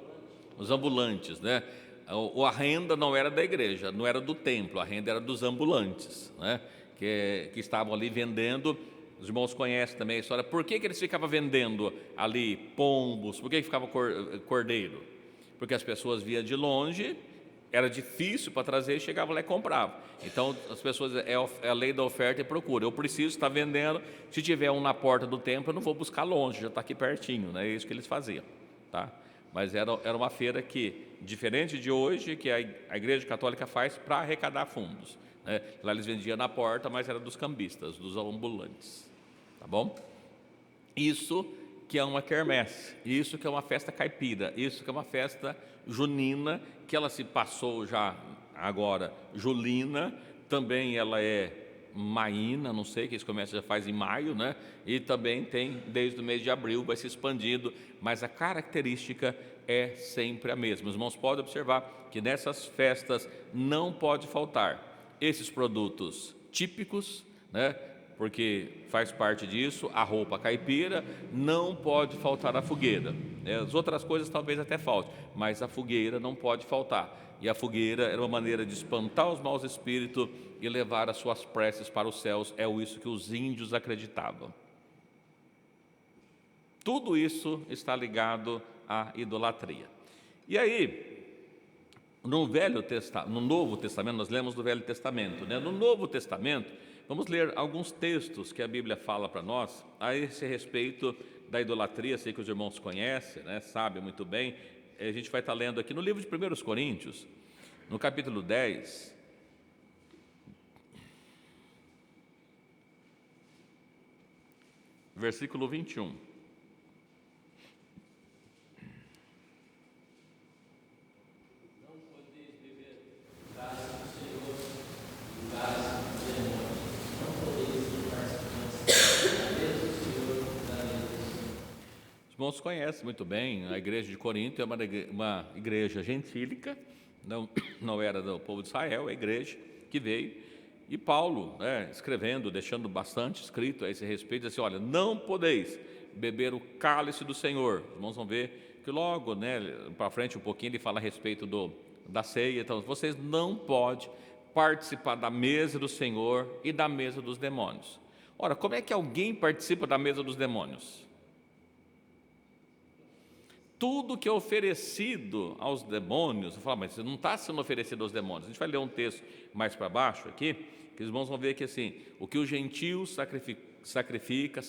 Os ambulantes, né? A renda não era da igreja, não era do templo, a renda era dos ambulantes, né? Que estavam ali vendendo. Os irmãos conhecem também a história. Por que eles ficavam vendendo ali pombos? Por que ficava cordeiro? Porque as pessoas vinham de longe, era difícil para trazer, chegavam lá e compravam. Então as pessoas, é a lei da oferta e procura. Eu preciso estar vendendo, se tiver um na porta do templo, eu não vou buscar longe, já está aqui pertinho, né? É isso que eles faziam, tá? Mas era uma feira que, diferente de hoje, que a Igreja Católica faz para arrecadar fundos, né? Lá eles vendiam na porta, mas era dos cambistas, dos ambulantes, tá bom? Isso que é uma quermesse, isso que é uma festa caipira, isso que é uma festa junina, que ela se passou já agora julina, também ela é maína, não sei, que esse comércio já faz em maio, né? E também tem desde o mês de abril, vai se expandindo, mas a característica é sempre a mesma. Os irmãos podem observar que nessas festas não pode faltar esses produtos típicos, né? Porque faz parte disso, a roupa caipira, não pode faltar a fogueira, né? As outras coisas talvez até falte, mas a fogueira não pode faltar. E a fogueira era uma maneira de espantar os maus espíritos e levar as suas preces para os céus. É isso que os índios acreditavam. Tudo isso está ligado à idolatria. E aí, no Novo Testamento, nós lemos do Velho Testamento, né? No Novo Testamento, vamos ler alguns textos que a Bíblia fala para nós a esse respeito da idolatria. Sei que os irmãos conhecem, né? Sabem muito bem. A gente vai estar lendo aqui no livro de 1 Coríntios, no capítulo 10, versículo 21. Os irmãos conhecem muito bem, a igreja de Corinto é uma igreja gentílica, não era do povo de Israel, é a igreja que veio, e Paulo, né, escrevendo, deixando bastante escrito a esse respeito, diz assim: olha, não podeis beber o cálice do Senhor. Os irmãos vão ver que logo, né, para frente um pouquinho, ele fala a respeito da ceia. Então, vocês não podem participar da mesa do Senhor e da mesa dos demônios. Ora, como é que alguém participa da mesa dos demônios? Tudo que é oferecido aos demônios, você fala, mas você não está sendo oferecido aos demônios. A gente vai ler um texto mais para baixo aqui, que os irmãos vão ver que assim, o que o gentio sacrifica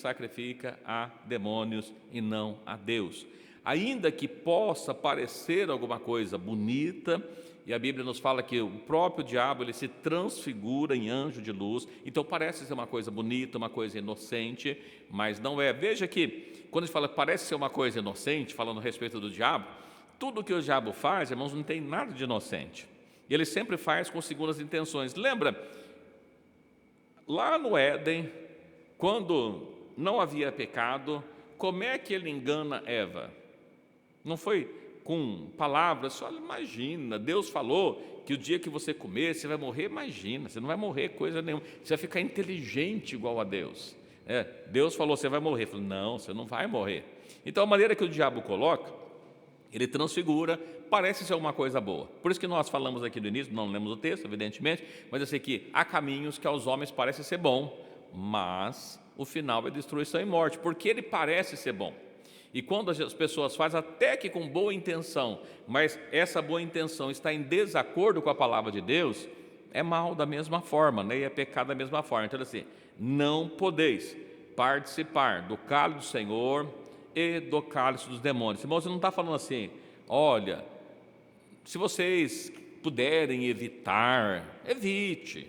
a demônios e não a Deus. Ainda que possa parecer alguma coisa bonita, e a Bíblia nos fala que o próprio diabo ele se transfigura em anjo de luz, então parece ser uma coisa bonita, uma coisa inocente, mas não é. Veja que quando a gente fala parece ser uma coisa inocente, falando a respeito do diabo, tudo que o diabo faz, irmãos, não tem nada de inocente. E ele sempre faz com segundas intenções. Lembra, lá no Éden, quando não havia pecado, como é que ele engana Eva? Não foi com palavras, olha, imagina, Deus falou que o dia que você comer, você vai morrer. Imagina, você não vai morrer coisa nenhuma, você vai ficar inteligente igual a Deus. Deus falou, você vai morrer. Falei, não, você não vai morrer. Então a maneira que o diabo coloca, ele transfigura, parece ser uma coisa boa. Por isso que nós falamos aqui no início, não lemos o texto, evidentemente, mas eu sei que há caminhos que aos homens parece ser bom, mas o final é destruição e morte, porque ele parece ser bom. E quando as pessoas fazem, até que com boa intenção, mas essa boa intenção está em desacordo com a palavra de Deus, é mal da mesma forma, né? E é pecado da mesma forma. Então assim, não podeis participar do cálice do Senhor e do cálice dos demônios. Irmão, você não está falando assim, olha, se vocês puderem evitar, evite.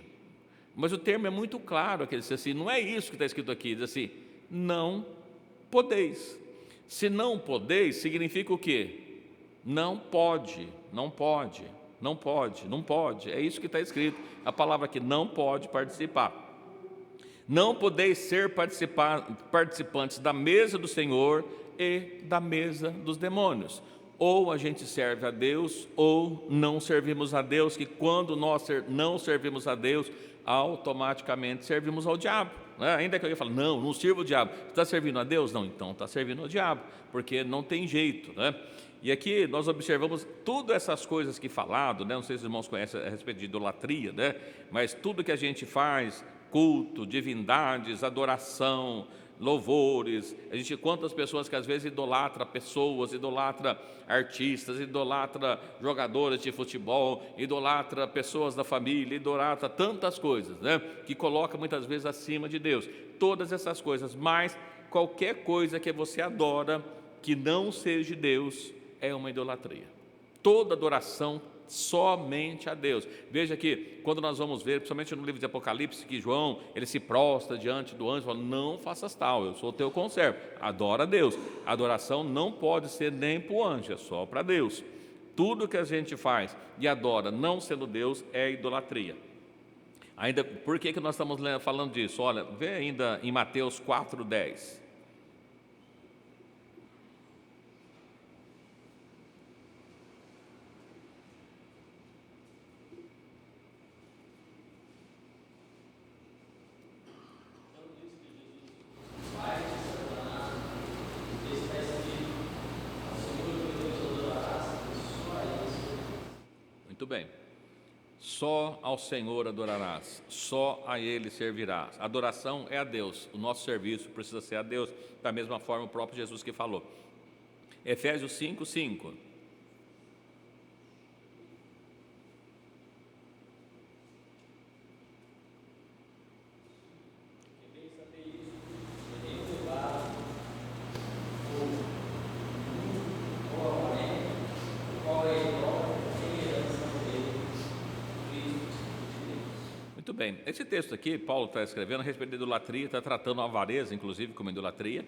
Mas o termo é muito claro, aquele diz assim, não é isso que está escrito aqui, diz assim, não podeis. Se não podeis, significa o quê? Não pode, não pode, não pode, não pode. É isso que está escrito, a palavra aqui, não pode participar. Não podeis ser participantes da mesa do Senhor e da mesa dos demônios. Ou a gente serve a Deus, ou não servimos a Deus, que quando nós não servimos a Deus, automaticamente servimos ao diabo, né? Ainda que eu ia falar, não sirvo o diabo. Está servindo a Deus? Não, então está servindo ao diabo, porque não tem jeito, né? E aqui nós observamos todas essas coisas que falado, né? Não sei se os irmãos conhecem a respeito de idolatria, né? Mas tudo que a gente faz, culto, divindades, adoração, louvores, quantas pessoas que às vezes idolatra pessoas, idolatra artistas, idolatra jogadores de futebol, idolatra pessoas da família, idolatra tantas coisas, né? Que coloca muitas vezes acima de Deus. Todas essas coisas, mas qualquer coisa que você adora que não seja Deus é uma idolatria. Toda adoração somente a Deus. Veja que quando nós vamos ver, principalmente no livro de Apocalipse, que João, ele se prostra diante do anjo e fala, não faças tal, eu sou teu conservo. Adora a Deus. A adoração não pode ser nem para o anjo, é só para Deus. Tudo que a gente faz e adora não sendo Deus é idolatria. Ainda, por que nós estamos falando disso? Olha, vê ainda em Mateus 4:10. Muito bem. Só ao Senhor adorarás, só a Ele servirás. A adoração é a Deus, o nosso serviço precisa ser a Deus, da mesma forma o próprio Jesus que falou. Efésios 5:5. Muito bem, esse texto aqui, Paulo está escrevendo a respeito da idolatria, está tratando a avareza, inclusive, como idolatria,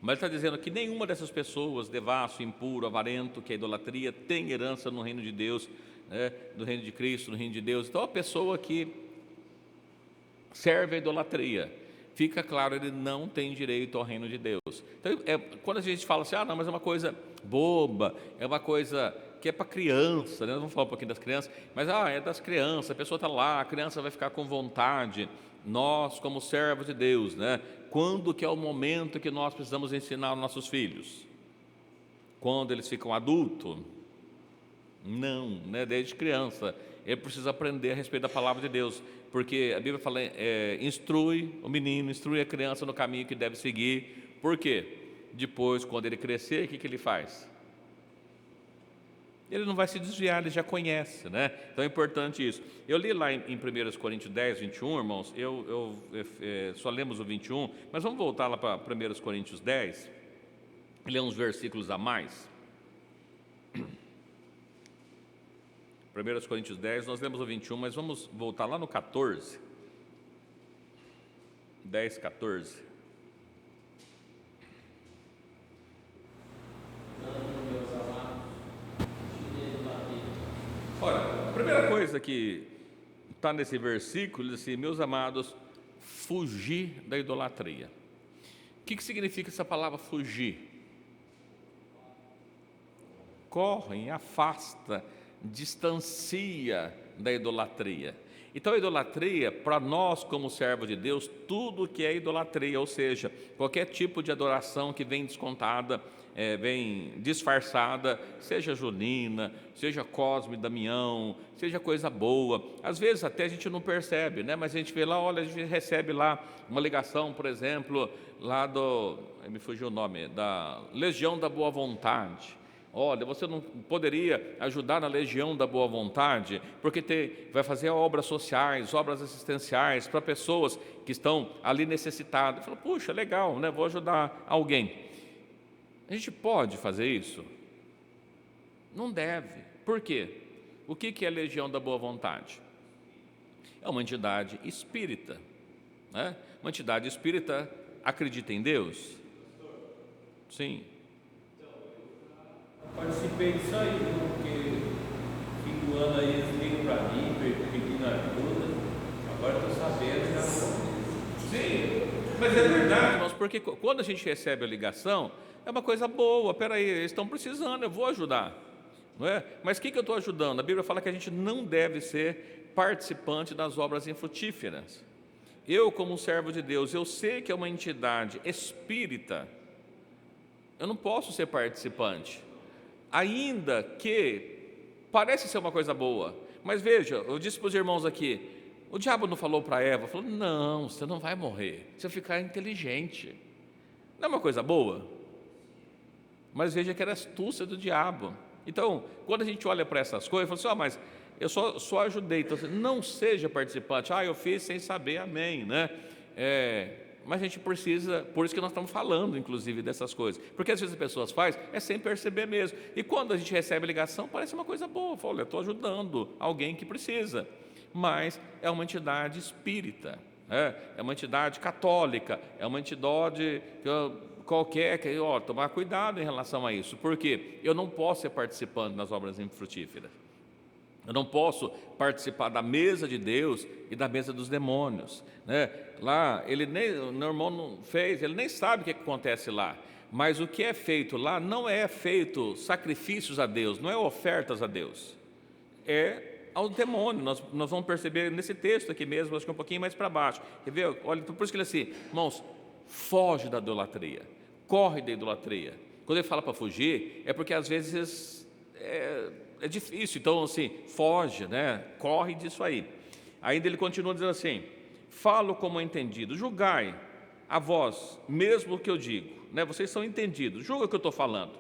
mas está dizendo que nenhuma dessas pessoas, devasso, impuro, avarento, que é idolatria, tem herança no reino de Deus, né, no reino de Cristo, no reino de Deus. Então, a pessoa que serve a idolatria, fica claro, ele não tem direito ao reino de Deus. Então, quando a gente fala assim, não, mas é uma coisa boba, é uma coisa que é para criança, né? Vamos falar um pouquinho das crianças, mas é das crianças, a pessoa está lá, a criança vai ficar com vontade. Nós, como servos de Deus, né? Quando que é o momento que nós precisamos ensinar aos nossos filhos? Quando eles ficam adultos? Não, né? Desde criança, ele precisa aprender a respeito da palavra de Deus, porque a Bíblia fala, instrui o menino, instrui a criança no caminho que deve seguir. Por quê? Depois, quando ele crescer, o que ele faz? Ele não vai se desviar, ele já conhece, né? Então é importante isso. Eu li lá em 1 Coríntios 10, 21, irmãos, só lemos o 21, mas vamos voltar lá para 1 Coríntios 10, ler uns versículos a mais. 1 Coríntios 10, nós lemos o 21, mas vamos voltar lá no 14, 10, 14. Ora, a primeira coisa que está nesse versículo, diz assim, meus amados, fugir da idolatria. O que significa essa palavra fugir? Corre, afasta, distancia da idolatria. Então a idolatria, para nós como servos de Deus, tudo que é idolatria, ou seja, qualquer tipo de adoração que vem descontada, vem disfarçada, seja junina, seja Cosme, Damião, seja coisa boa, às vezes até a gente não percebe, né? Mas a gente vê lá, olha, a gente recebe lá uma ligação, por exemplo, lá me fugiu o nome, da Legião da Boa Vontade. Olha, você não poderia ajudar na Legião da Boa Vontade, porque vai fazer obras sociais, obras assistenciais para pessoas que estão ali necessitadas. Fala, puxa, legal, né? Vou ajudar alguém. A gente pode fazer isso? Não deve. Por quê? O que é a Legião da Boa Vontade? É uma entidade espírita, né? Uma entidade espírita acredita em Deus? Sim. Participei disso aí, porque fim do ano aí eles ligam para mim, pedindo ajuda. Agora estou sabendo, já. Sim, porque quando a gente recebe a ligação, é uma coisa boa, peraí, eles estão precisando, eu vou ajudar, não é? Mas o que eu estou ajudando? A Bíblia fala que a gente não deve ser participante das obras infrutíferas. Eu, como um servo de Deus, eu sei que é uma entidade espírita, eu não posso ser participante, ainda que parece ser uma coisa boa. Mas veja, eu disse para os irmãos aqui, o diabo não falou para Eva, falou, não, você não vai morrer, você vai ficar inteligente. Não é uma coisa boa? Mas veja que era astúcia do diabo. Então, quando a gente olha para essas coisas, fala assim, mas eu só ajudei, então não seja participante. Eu fiz sem saber, amém, né? Mas a gente precisa, por isso que nós estamos falando, inclusive, dessas coisas. Porque às vezes as pessoas fazem, sem perceber mesmo. E quando a gente recebe a ligação, parece uma coisa boa. Fala, olha, eu estou ajudando alguém que precisa. Mas é uma entidade espírita, é uma entidade católica, é uma entidade qualquer, tomar cuidado em relação a isso. Porque eu não posso ser participante das obras infrutíferas. Eu não posso participar da mesa de Deus e da mesa dos demônios, né? Lá, meu irmão não fez, ele nem sabe o que acontece lá. Mas o que é feito lá não é feito sacrifícios a Deus, não é ofertas a Deus. É ao demônio. Nós vamos perceber nesse texto aqui mesmo, acho que um pouquinho mais para baixo. Quer ver? Olha, por isso que ele assim, irmãos, foge da idolatria, corre da idolatria. Quando ele fala para fugir, é porque às vezes é difícil, então assim, foge, né? Corre disso aí. Ainda ele continua dizendo assim, falo como entendido, julgai a vós, mesmo o que eu digo, né? Vocês são entendidos, julga o que eu estou falando.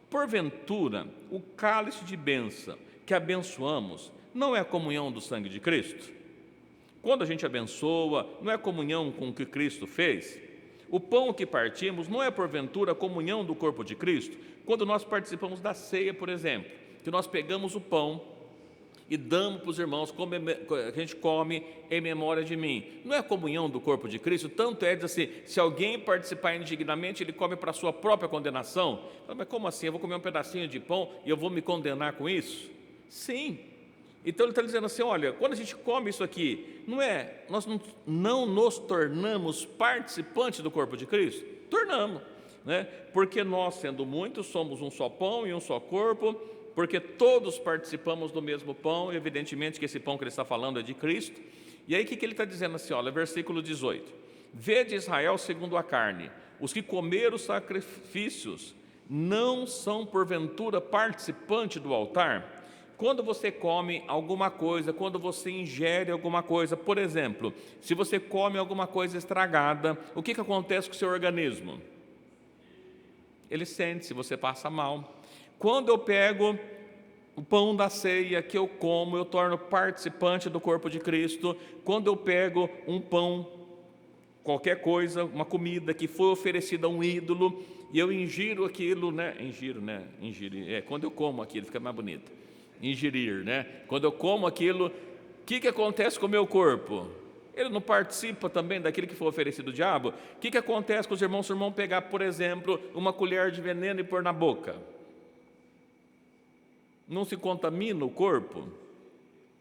Porventura, o cálice de bênção que abençoamos, não é a comunhão do sangue de Cristo? Quando a gente abençoa, não é comunhão com o que Cristo fez? O pão que partimos não é porventura a comunhão do corpo de Cristo? Quando nós participamos da ceia, por exemplo, que nós pegamos o pão e damos para os irmãos, a gente come em memória de mim, não é a comunhão do corpo de Cristo? Tanto é, diz assim, se alguém participar indignamente, ele come para a sua própria condenação. Mas como assim? Eu vou comer um pedacinho de pão e eu vou me condenar com isso? Sim. Então ele está dizendo assim, olha, quando a gente come isso aqui, nós não nos tornamos participantes do corpo de Cristo? Tornamos, né? Porque nós, sendo muitos, somos um só pão e um só corpo, porque todos participamos do mesmo pão, e evidentemente que esse pão que ele está falando é de Cristo. E aí o que ele está dizendo assim, olha, versículo 18, vede Israel segundo a carne, os que comeram os sacrifícios não são porventura participantes do altar? Quando você come alguma coisa, quando você ingere alguma coisa, por exemplo, se você come alguma coisa estragada, o que acontece com o seu organismo? Ele sente, se você passa mal. Quando eu pego o pão da ceia que eu como, eu torno participante do corpo de Cristo. Quando eu pego um pão, qualquer coisa, uma comida que foi oferecida a um ídolo, e eu ingiro aquilo, né? Ingerir, quando eu como aquilo, fica mais bonito. Ingerir, né? Quando eu como aquilo, o que acontece com o meu corpo? Ele não participa também daquilo que foi oferecido ao diabo? O que acontece com os irmãos? Se o irmão pegar, por exemplo, uma colher de veneno e pôr na boca, não se contamina o corpo?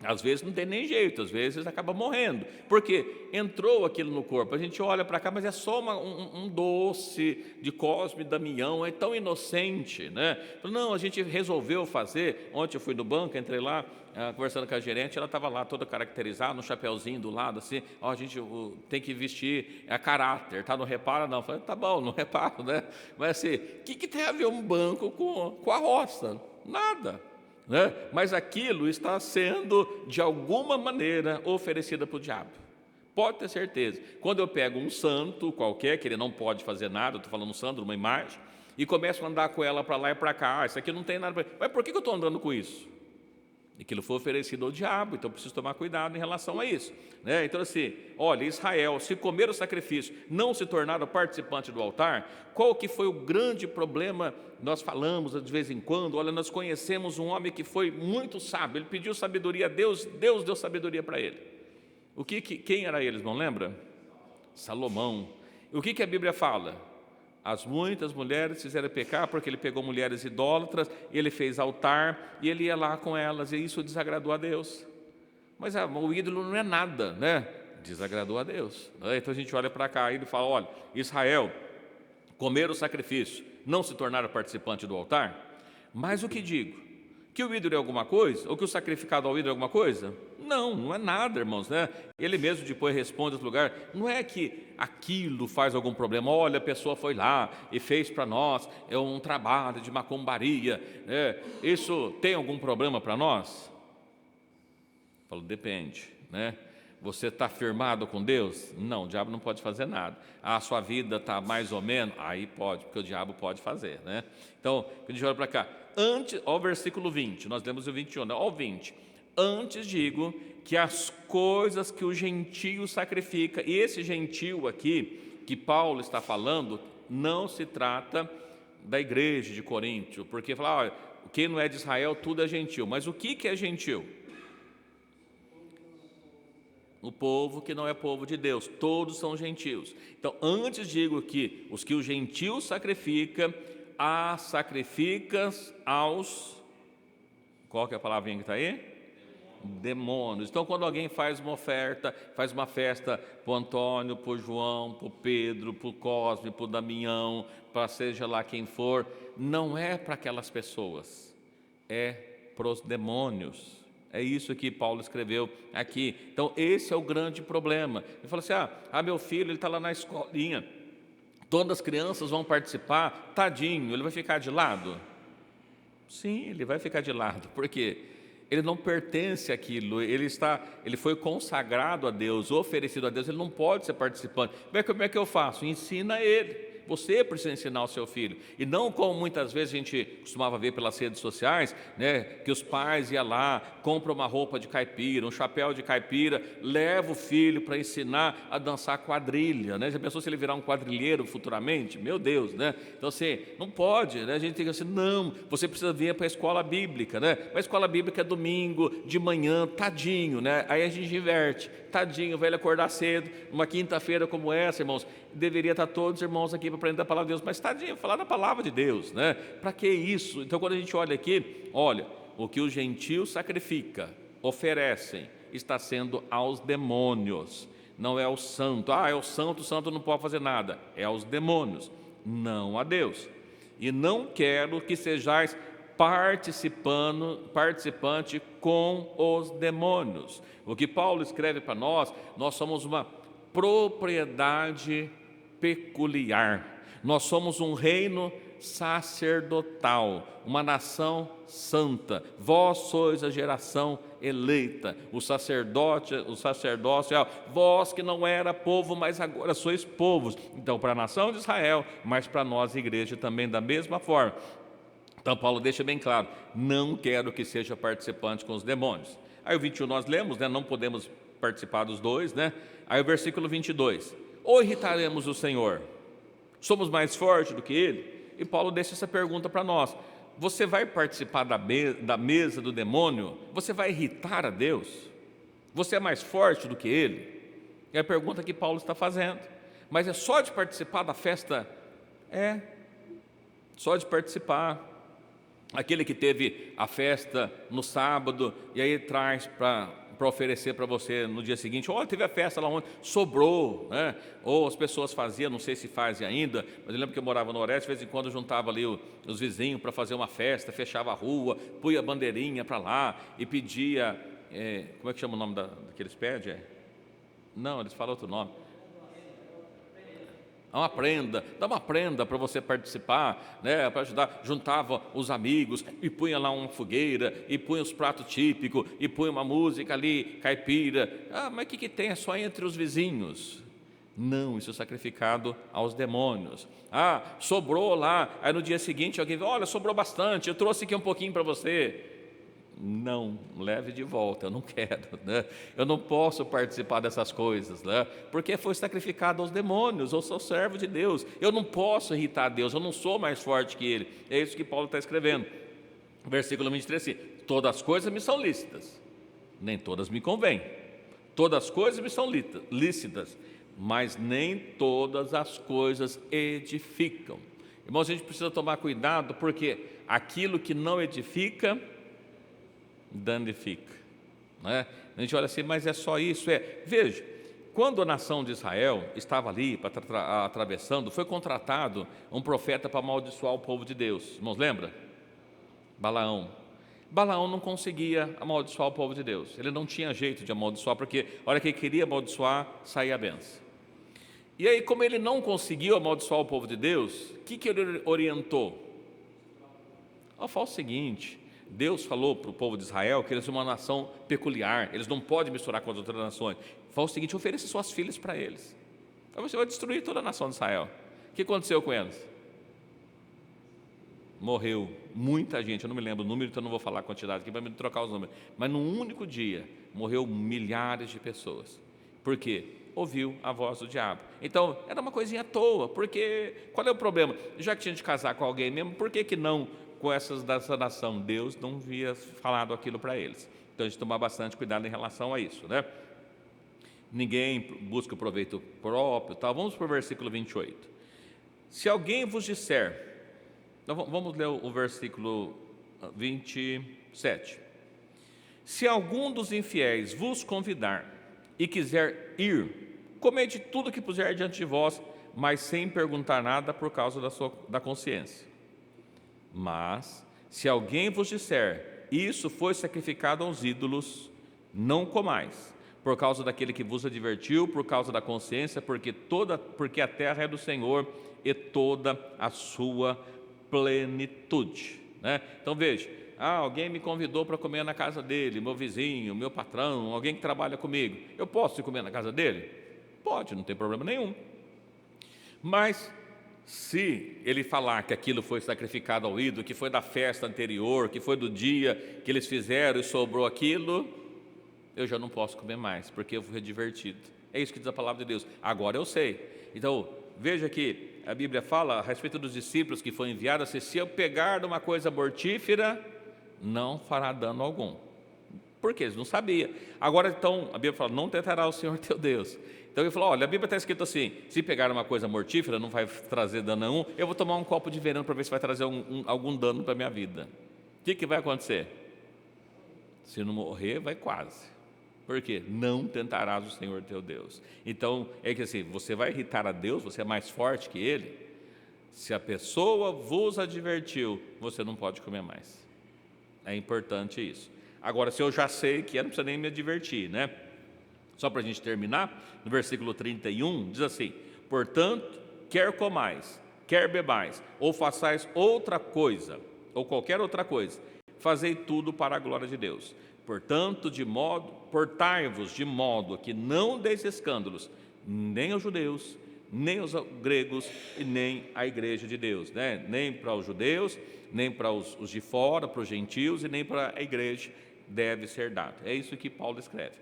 Às vezes não tem nem jeito, às vezes acaba morrendo, porque entrou aquilo no corpo. A gente olha para cá, mas é só um doce de Cosme e Damião, é tão inocente, né? Não, a gente resolveu fazer. Ontem eu fui no banco, entrei lá, conversando com a gerente, ela estava lá toda caracterizada, no chapéuzinho do lado, assim, a gente tem que vestir a caráter, tá? Não repara não. Eu falei, tá bom, não reparo, né? Mas assim, o que tem a ver um banco com a roça? Nada. Né? Mas aquilo está sendo de alguma maneira oferecida para o diabo, pode ter certeza. Quando eu pego um santo qualquer, que ele não pode fazer nada, estou falando um santo, uma imagem, e começo a andar com ela para lá e para cá, isso aqui não tem nada, mas por que eu estou andando com isso? Aquilo foi oferecido ao diabo, então eu preciso tomar cuidado em relação a isso, né? Então assim, olha, Israel, se comer o sacrifício, não se tornaram participante do altar. Qual que foi o grande problema? Nós falamos de vez em quando, olha, nós conhecemos um homem que foi muito sábio, ele pediu sabedoria a Deus, Deus deu sabedoria para ele. Quem era ele, não lembra? Salomão. E o que a Bíblia fala? As muitas mulheres fizeram pecar porque ele pegou mulheres idólatras, ele fez altar e ele ia lá com elas, e isso desagradou a Deus. Mas o ídolo não é nada, né? Desagradou a Deus. Então a gente olha para cá e ele fala: olha, Israel, comer o sacrifício, não se tornar participante do altar. Mas o que digo? Que o ídolo é alguma coisa? Ou que o sacrificado ao ídolo é alguma coisa? Não, não é nada, irmãos, né? Ele mesmo depois responde no lugar: não é que aquilo faz algum problema. Olha, a pessoa foi lá e fez para nós um trabalho de macumbaria, né? Isso tem algum problema para nós? Falo, depende, né? Você está firmado com Deus? Não, o diabo não pode fazer nada. A sua vida está mais ou menos? Aí pode, porque o diabo pode fazer, né? Então, a gente olha para cá. Antes, ó, o versículo 20, nós lemos o 21, né? Ó, o 20. Antes digo que as coisas que o gentio sacrifica, e esse gentio aqui, que Paulo está falando, não se trata da igreja de Coríntio, porque fala, olha, quem não é de Israel, tudo é gentio. Mas o que é gentio? O povo que não é povo de Deus, todos são gentios. Então, antes digo que os que o gentio sacrifica, sacrificas aos, qual que é a palavrinha que está aí? Demônios. Então, quando alguém faz uma oferta, faz uma festa para o Antônio, para o João, para o Pedro, para o Cosme, para o Damião, para seja lá quem for, não é para aquelas pessoas, é para os demônios. É isso que Paulo escreveu aqui. Então, esse é o grande problema. Ele fala assim, meu filho, ele está lá na escolinha, todas as crianças vão participar, tadinho, ele vai ficar de lado? Sim, ele vai ficar de lado, porque ele não pertence àquilo, ele foi consagrado a Deus, oferecido a Deus, ele não pode ser participante. Como é que eu faço? Ensina ele. Você precisa ensinar o seu filho, e não como muitas vezes a gente costumava ver pelas redes sociais, né, que os pais iam lá, compram uma roupa de caipira, um chapéu de caipira, leva o filho para ensinar a dançar quadrilha, né? Já pensou se ele virar um quadrilheiro futuramente? Meu Deus, né? Então assim, não pode, né? A gente tem que dizer assim, não, você precisa vir para a escola bíblica, né? Mas a escola bíblica é domingo, de manhã, tadinho, né? Aí a gente inverte, tadinho, vai ele acordar cedo, uma quinta-feira como essa, irmãos, deveria estar todos os irmãos aqui para aprender a palavra de Deus, mas tadinho, falar da palavra de Deus, né? Para que isso? Então, quando a gente olha aqui, olha, o que os gentios sacrificam, oferecem, está sendo aos demônios, não é ao santo. É o santo não pode fazer nada, é aos demônios, não a Deus. E não quero que sejais participante com os demônios. O que Paulo escreve para nós somos uma propriedade peculiar, nós somos um reino sacerdotal, uma nação santa, vós sois a geração eleita, o sacerdócio, vós que não era povo, mas agora sois povos. Então, para a nação de Israel, mas para nós, igreja, também da mesma forma. Então, Paulo deixa bem claro, não quero que seja participante com os demônios. Aí o 21 nós lemos, né? Não podemos participar dos dois, né? Aí o versículo 22, ou irritaremos o Senhor? Somos mais fortes do que Ele? E Paulo deixa essa pergunta para nós, você vai participar da mesa do demônio? Você vai irritar a Deus? Você é mais forte do que Ele? É a pergunta que Paulo está fazendo. Mas é só de participar da festa? Só de participar. Aquele que teve a festa no sábado e aí traz para oferecer para você no dia seguinte, teve a festa lá ontem, sobrou, né? Ou as pessoas faziam, não sei se fazem ainda, mas eu lembro que eu morava no Oeste, de vez em quando juntava ali os vizinhos para fazer uma festa, fechava a rua, punha a bandeirinha para lá e pedia, como é que chama o nome daqueles pedem? Não, eles falam outro nome. Dá uma prenda para você participar, né, para ajudar. Juntava os amigos e punha lá uma fogueira, e punha os pratos típicos, e punha uma música ali, caipira. Mas o que tem? É só entre os vizinhos. Não, isso é sacrificado aos demônios. Sobrou lá, aí no dia seguinte alguém vê, olha, sobrou bastante, eu trouxe aqui um pouquinho para você. Não, leve de volta, eu não quero, né? Eu não posso participar dessas coisas, né? Porque foi sacrificado aos demônios, eu sou servo de Deus, eu não posso irritar Deus, eu não sou mais forte que Ele. É isso que Paulo está escrevendo. Versículo 23, assim, todas as coisas me são lícitas, nem todas me convêm. Todas as coisas me são lícitas, mas nem todas as coisas edificam. Irmãos, a gente precisa tomar cuidado, porque aquilo que não edifica danifica, né? A gente olha assim, mas é só isso? Veja, Quando a nação de Israel estava ali atravessando, foi contratado um profeta para amaldiçoar o povo de Deus. Irmãos, lembra? Balaão. Balaão não conseguia amaldiçoar o povo de Deus. Ele não tinha jeito de amaldiçoar, porque a hora que ele queria amaldiçoar, saía a benção. E aí, como ele não conseguiu amaldiçoar o povo de Deus, o que ele orientou? Fala o seguinte: Deus falou para o povo de Israel que eles são uma nação peculiar, eles não podem misturar com as outras nações. Fala o seguinte: ofereça suas filhas para eles. Aí você vai destruir toda a nação de Israel. O que aconteceu com eles? Morreu muita gente, eu não me lembro o número, então não vou falar a quantidade aqui para me trocar os números. Mas num único dia, morreu milhares de pessoas. Por quê? Ouviu a voz do diabo. Então, era uma coisinha à toa, porque qual é o problema? Já que tinha de casar com alguém mesmo, por que não com essas dessa nação? Deus não havia falado aquilo para eles. Então, a gente tomar bastante cuidado em relação a isso, né? Ninguém busca o proveito próprio, tá? Vamos para o versículo 28. Se alguém vos disser, então vamos ler o versículo 27. Se algum dos infiéis vos convidar e quiser ir, comede tudo que puser diante de vós, mas sem perguntar nada por causa da consciência. Mas, se alguém vos disser, isso foi sacrificado aos ídolos, não comais, por causa daquele que vos advertiu, por causa da consciência, porque a terra é do Senhor e toda a sua plenitude, né? Então veja, alguém me convidou para comer na casa dele, meu vizinho, meu patrão, alguém que trabalha comigo, eu posso ir comer na casa dele? Pode, não tem problema nenhum. Mas se ele falar que aquilo foi sacrificado ao ídolo, que foi da festa anterior, que foi do dia que eles fizeram e sobrou aquilo, eu já não posso comer mais, porque eu fui advertido. É isso que diz a palavra de Deus. Agora eu sei. Então, veja que a Bíblia fala a respeito dos discípulos que foram enviados, se eu pegar de uma coisa mortífera, não fará dano algum. Por quê? Eles não sabiam. Agora, então, a Bíblia fala, não tentará o Senhor teu Deus. Então ele falou, olha, a Bíblia está escrito assim, se pegar uma coisa mortífera, não vai trazer dano nenhum, eu vou tomar um copo de veneno para ver se vai trazer algum dano para a minha vida. O que vai acontecer? Se não morrer, vai quase. Por quê? Não tentarás o Senhor teu Deus. Então, é que assim, você vai irritar a Deus, você é mais forte que Ele. Se a pessoa vos advertiu, você não pode comer mais. É importante isso. Agora, se eu já sei que não precisa nem me advertir, né? Só para a gente terminar, no versículo 31, diz assim, portanto, quer comais, quer bebais, ou façais outra coisa, ou qualquer outra coisa, fazei tudo para a glória de Deus. Portanto, portai-vos de modo que não deis escândalos, nem aos judeus, nem aos gregos e nem à igreja de Deus, né? Nem para os judeus, nem para os de fora, para os gentios e nem para a igreja deve ser dado. É isso que Paulo escreve.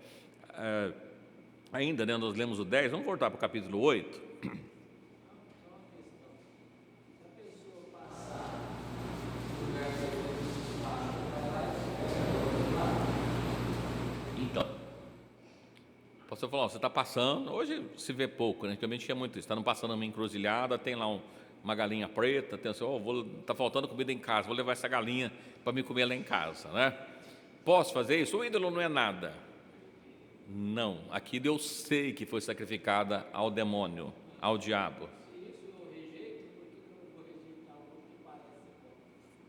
Ainda, né, nós lemos o 10, vamos voltar para o capítulo 8. Então, o pastor falou, você está passando, hoje se vê pouco, né? Antigamente tinha muito isso, está passando uma encruzilhada, tem lá uma galinha preta, tem assim, está faltando comida em casa, vou levar essa galinha para me comer lá em casa, né? Posso fazer isso? O ídolo não é nada. Não, aquilo eu sei que foi sacrificada ao demônio, ao diabo.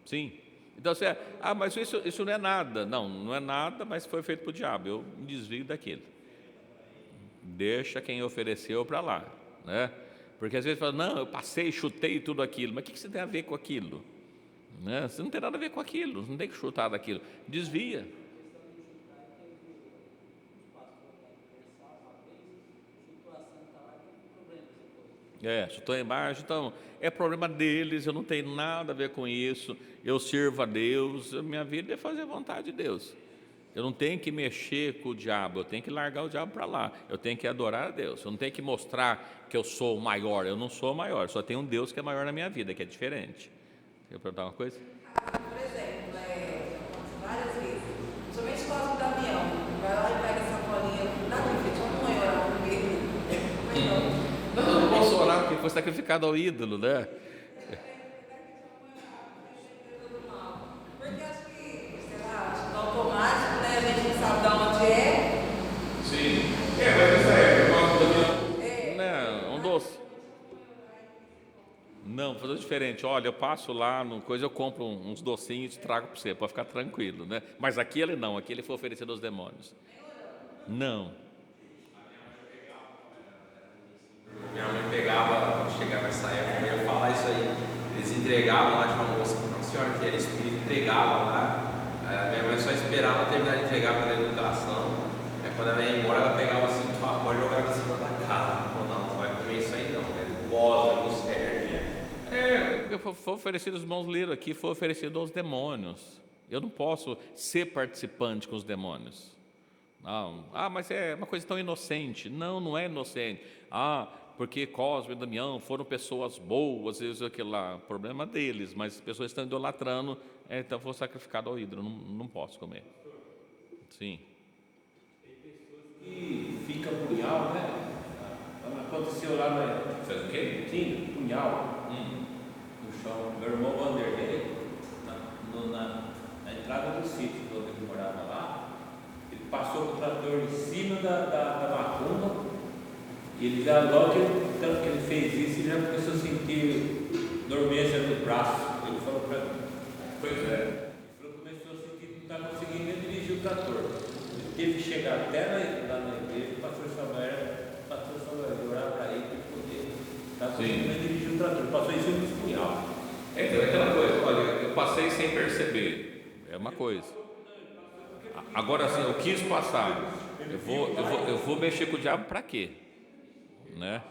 Sim. Então você, mas isso não é nada. Não é nada, mas foi feito para o diabo. Eu me desvio daquilo. Deixa quem ofereceu para lá, né? Porque às vezes fala, não, eu passei, chutei tudo aquilo. Mas o que você tem a ver com aquilo? Né? Você não tem nada a ver com aquilo, não tem que chutar daquilo. Desvia. Chutou embaixo, então é problema deles, eu não tenho nada a ver com isso, eu sirvo a Deus, a minha vida é fazer a vontade de Deus. Eu não tenho que mexer com o diabo, eu tenho que largar o diabo para lá, eu tenho que adorar a Deus, eu não tenho que mostrar que eu sou o maior, eu não sou o maior, só tem um Deus que é maior na minha vida, que é diferente. Quer perguntar uma coisa? Por exemplo, várias vezes, somente Cosme Damião, vai lá e pega essa bolinha, dá para frente, vamos orar primeiro. Não posso orar porque foi sacrificado ao ídolo, né? Porque acho que, sei lá, no automático, né? A gente não sabe de onde é. Sim. Mas essa é Não, fazer diferente. Olha, eu passo lá, no coisa, eu compro uns docinhos e trago para você, para ficar tranquilo, né? Mas aqui ele não, aqui ele foi oferecido aos demônios. Não. Minha mãe pegava, quando chegava essa época, eu ia falar isso aí. Eles entregavam lá de uma moça, uma senhora que era espírita, entregava lá. Minha mãe só esperava terminar de entregar para a educação. Aí quando ela ia embora, ela pegava assim, pode jogar em cima da cara. Falou, não vai comer isso aí não, né? Bola, não serve. Foi oferecido, os irmãos leram aqui, foi oferecido aos demônios. Eu não posso ser participante com os demônios. Não. Mas é uma coisa tão inocente. Não, não é inocente. Porque Cosme e Damião foram pessoas boas, isso aquilo lá. Problema deles, mas as pessoas estão idolatrando, então foi sacrificado ao ídolo. Não posso comer. Sim. Tem pessoas que ficam punhal, né? Aconteceu lá na. Fez o quê? Sim, punhal. No chão. Meu irmão Vanderlei, na entrada do sítio, quando ele morava lá, ele passou com o trator em cima da macumba. E ele já, logo tanto que ele fez isso, ele já começou a sentir dormência no braço. Ele falou para mim. Pois é. Ele falou que começou a sentir que não estava conseguindo nem dirigir o trator. Ele teve que chegar até lá na igreja, o pastor Samuel orar para ele poder estar conseguindo nem dirigir o trator. Ele passou em cima do punhal. Então é aquela coisa, olha, eu passei sem perceber. É uma coisa. Agora assim, eu quis passar. Eu vou mexer com o diabo para quê? Né?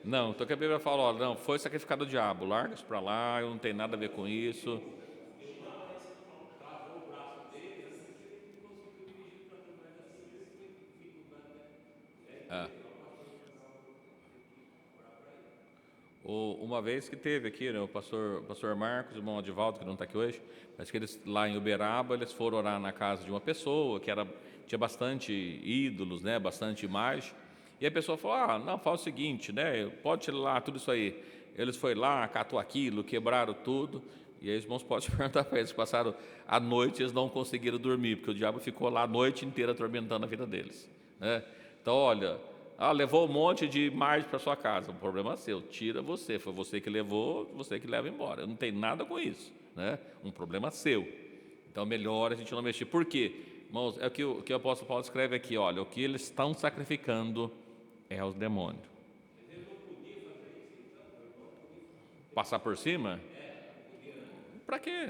Não, então que a Bíblia fala, olha, não, foi sacrificado o diabo, larga isso para lá, eu não tenho nada a ver com isso. Uma vez que teve aqui, né, o pastor Marcos, o irmão Adivaldo, que não está aqui hoje, mas que eles lá em Uberaba, eles foram orar na casa de uma pessoa que tinha bastante ídolos, né, bastante imagem, e a pessoa falou, não, faz o seguinte, né, pode tirar lá tudo isso aí. Eles foram lá, catou aquilo, quebraram tudo, e aí os irmãos podem perguntar para eles, passaram a noite, eles não conseguiram dormir, porque o diabo ficou lá a noite inteira atormentando a vida deles, né? Então, olha, levou um monte de imagem para sua casa, o problema é seu, tira você, foi você que levou, você que leva embora, eu não tenho nada com isso, né? Um problema seu. Então, melhor a gente não mexer. Por quê? Irmãos, é o que o apóstolo Paulo escreve aqui, olha, o que eles estão sacrificando é aos demônios. Passar por cima? Para quê?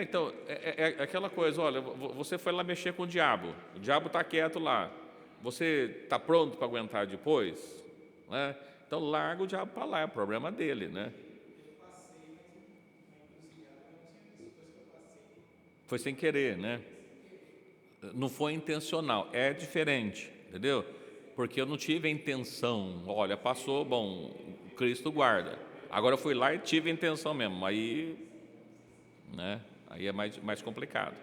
Então, é aquela coisa, olha, você foi lá mexer com o diabo está quieto lá, você está pronto para aguentar depois? Né? Então, larga o diabo para lá, é o problema dele, né? Foi sem querer, né? Não foi intencional, é diferente, entendeu? Porque eu não tive a intenção, olha, passou, bom, Cristo guarda. Agora eu fui lá e tive a intenção mesmo, aí, né? Aí é mais complicado.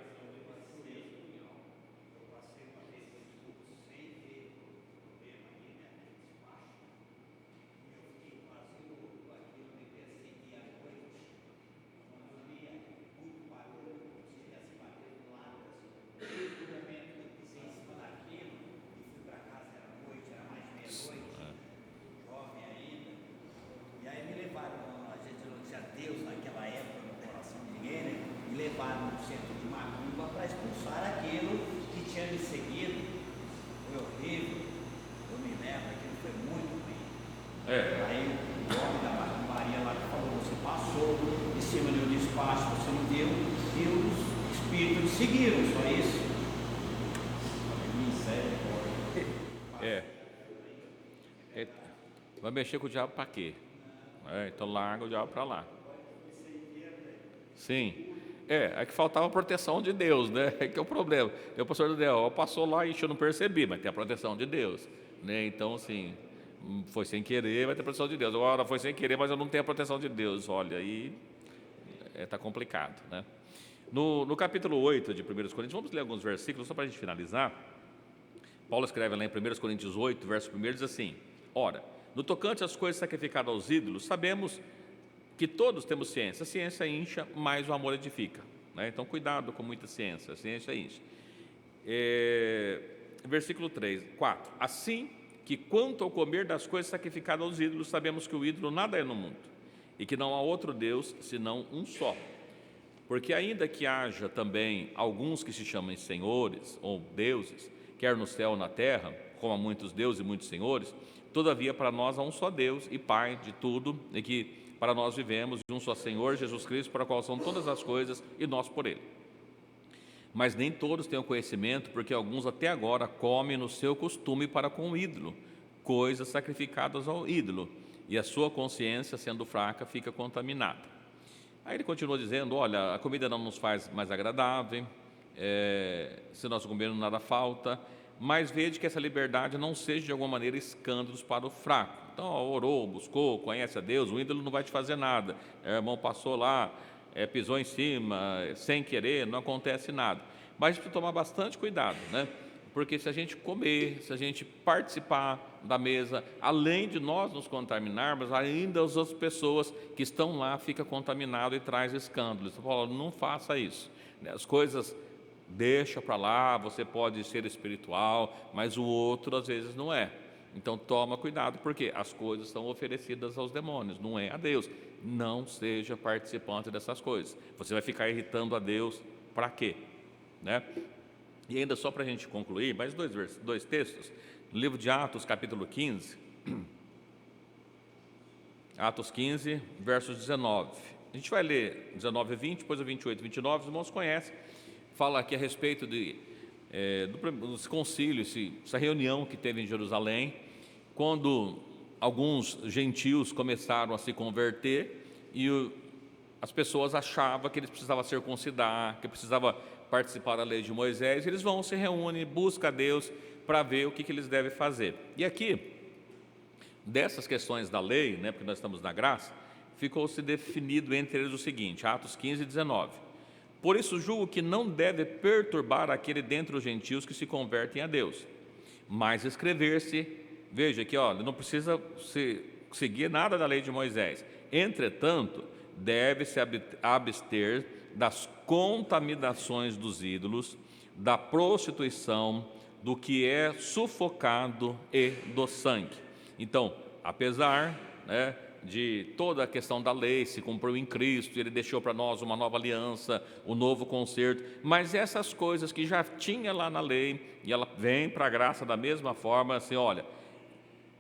Vai mexer com o diabo para quê? Então larga o diabo para lá. Sim. É que faltava a proteção de Deus, né? É que é o problema. O pastor Daniel passou lá e eu não percebi, mas tem a proteção de Deus, né? Então, assim, foi sem querer, vai ter a proteção de Deus. Agora foi sem querer, mas eu não tenho a proteção de Deus. Olha, aí está complicado, né? No capítulo 8 de 1 Coríntios, vamos ler alguns versículos só para a gente finalizar. Paulo escreve lá em 1 Coríntios 8, verso 1, diz assim: ora, no tocante às coisas sacrificadas aos ídolos, sabemos que todos temos ciência. A ciência incha, mas o amor edifica, né? Então, cuidado com muita ciência, a ciência incha. Versículo 4. Assim que quanto ao comer das coisas sacrificadas aos ídolos, sabemos que o ídolo nada é no mundo, e que não há outro Deus, senão um só. Porque ainda que haja também alguns que se chamem senhores, ou deuses, quer no céu ou na terra, como há muitos deuses e muitos senhores, todavia para nós há um só Deus e Pai de tudo, e que para nós vivemos, de um só Senhor, Jesus Cristo, para o qual são todas as coisas, e nós por Ele. Mas nem todos têm o conhecimento, porque alguns até agora comem no seu costume para com o ídolo, coisas sacrificadas ao ídolo, e a sua consciência, sendo fraca, fica contaminada. Aí ele continua dizendo, olha, a comida não nos faz mais agradável, se nós comermos nada falta, mas vede que essa liberdade não seja de alguma maneira escândalos para o fraco. Então, orou, buscou, conhece a Deus, o ídolo não vai te fazer nada. O irmão passou lá, pisou em cima, sem querer, não acontece nada. Mas a gente precisa tomar bastante cuidado, né? Porque se a gente comer, se a gente participar da mesa, além de nós nos contaminarmos, ainda as outras pessoas que estão lá ficam contaminadas e traz escândalos. Você fala, não faça isso. As coisas deixa para lá, você pode ser espiritual, mas o outro às vezes não é. Então toma cuidado, porque as coisas são oferecidas aos demônios, não é a Deus. Não seja participante dessas coisas. Você vai ficar irritando a Deus para quê? Né? E ainda só para a gente concluir, mais dois textos, no livro de Atos, capítulo 15, Atos 15, versos 19. A gente vai ler 19 e 20, depois o 28 e 29, os irmãos conhecem. Fala aqui a respeito dos concílios, essa reunião que teve em Jerusalém, quando alguns gentios começaram a se converter e as pessoas achavam que eles precisavam circuncidar, que precisavam participar da lei de Moisés. Eles vão, se reúnem, buscam a Deus para ver o que eles devem fazer. E aqui, dessas questões da lei, né, porque nós estamos na graça, ficou-se definido entre eles o seguinte, Atos 15 e 19. Por isso julgo que não deve perturbar aquele dentre os gentios que se convertem a Deus, mas escrever-se, veja aqui, ó, não precisa seguir nada da lei de Moisés. Entretanto, deve-se abster das contaminações dos ídolos, da prostituição, do que é sufocado e do sangue. Então, apesar, né, de toda a questão da lei, se cumpriu em Cristo, Ele deixou para nós uma nova aliança, um novo concerto, mas essas coisas que já tinha lá na lei, e ela vem para a graça da mesma forma, assim, olha,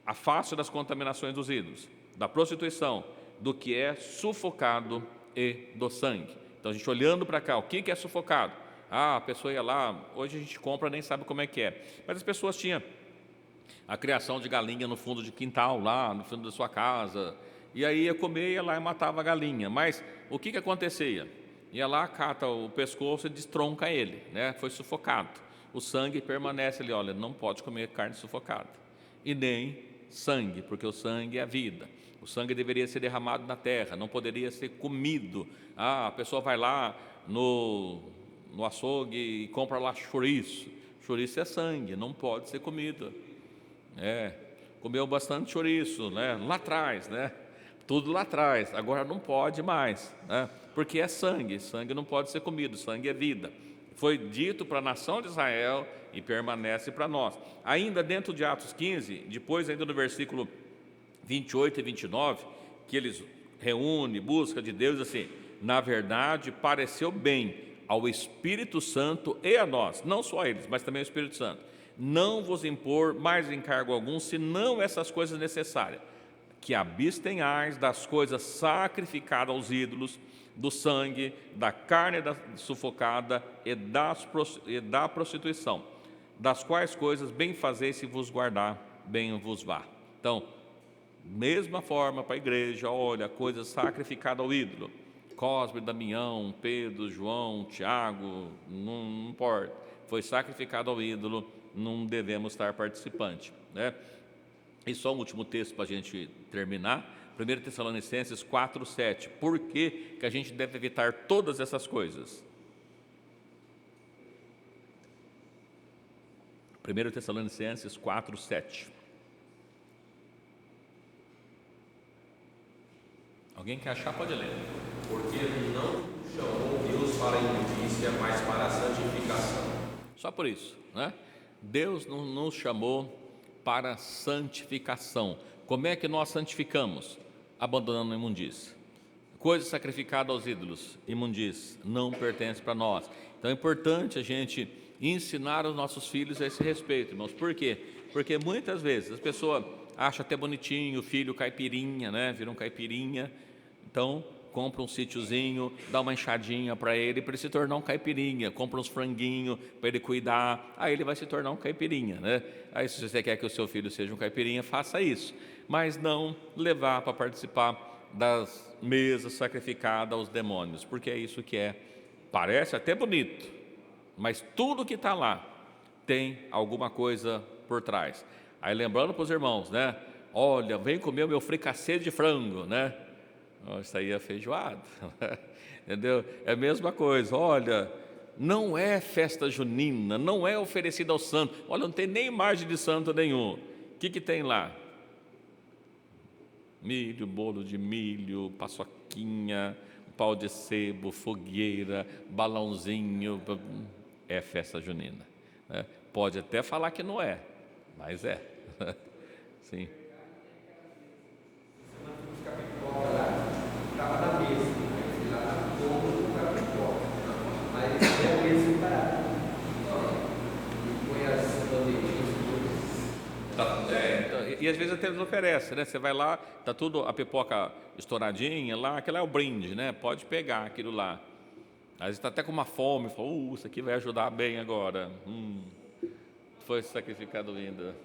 afaste das contaminações dos ídolos, da prostituição, do que é sufocado e do sangue. Então a gente olhando para cá, o que é sufocado? A pessoa ia lá, hoje a gente compra, nem sabe como é que é, mas as pessoas tinham a criação de galinha no fundo de quintal, lá no fundo da sua casa, e aí ia comer, ia lá e matava a galinha. Mas o que acontecia? Ia lá, cata o pescoço e destronca ele, né? Foi sufocado. O sangue permanece ali, olha, não pode comer carne sufocada. E nem sangue, porque o sangue é a vida. O sangue deveria ser derramado na terra, não poderia ser comido. A pessoa vai lá no açougue e compra lá chouriço. Chouriço é sangue, não pode ser comido. Comeu bastante chouriço, né? Lá atrás, né? Tudo lá atrás, agora não pode mais, né? Porque é sangue, sangue não pode ser comido, sangue é vida. Foi dito para a nação de Israel e permanece para nós. Ainda dentro de Atos 15, depois ainda no versículo 28 e 29, que eles reúnem, busca de Deus assim, na verdade pareceu bem ao Espírito Santo e a nós, não só a eles, mas também ao Espírito Santo, não vos impor mais encargo algum, senão essas coisas necessárias, que abstenhais das coisas sacrificadas aos ídolos, do sangue, da carne sufocada e da prostituição, das quais coisas bem fazeis se vos guardar, bem vos vá. Então, mesma forma para a igreja, olha, coisas sacrificadas ao ídolo, Cosme, Damião, Pedro, João, Tiago, não importa, foi sacrificado ao ídolo, não devemos estar participante, né? E só um último texto para a gente terminar, 1 Tessalonicenses 4, 7. Por que a gente deve evitar todas essas coisas? 1 Tessalonicenses 4, 7. Alguém quer achar, pode ler. Porque não chamou Deus para a imundícia, mas para a santificação. Só por isso, né? Deus não nos chamou para a santificação. Como é que nós santificamos? Abandonando a imundícia. Coisa sacrificada aos ídolos, imundícia, não pertence para nós. Então é importante a gente ensinar os nossos filhos a esse respeito, irmãos. Por quê? Porque muitas vezes as pessoas acham até bonitinho o filho caipirinha, né? Vira um caipirinha. Então compra um sítiozinho, dá uma enxadinha para ele se tornar um caipirinha, compra uns franguinhos para ele cuidar, aí ele vai se tornar um caipirinha, né? Aí se você quer que o seu filho seja um caipirinha, faça isso, mas não levar para participar das mesas sacrificadas aos demônios, porque é isso que é. Parece até bonito, mas tudo que está lá tem alguma coisa por trás. Aí lembrando para os irmãos, né? Olha, vem comer o meu fricassê de frango, né? Isso aí é feijoada, entendeu? É a mesma coisa. Olha, não é festa junina, não é oferecida ao santo. Olha, não tem nem imagem de santo nenhum. O que tem lá? Milho, bolo de milho, paçoquinha, pau de sebo, fogueira, balãozinho. É festa junina, né? Pode até falar que não é, mas é. Sim. Estava na mesa, ele lá na todo para pipoca, mas é a mesa separada. E põe as bandeirinhas. E às vezes até eles oferecem, né? Você vai lá, tá tudo a pipoca estouradinha lá, aquela é o brinde, né? Pode pegar aquilo lá. Às vezes está até com uma fome, fala, isso aqui vai ajudar bem agora. Foi sacrificado ainda.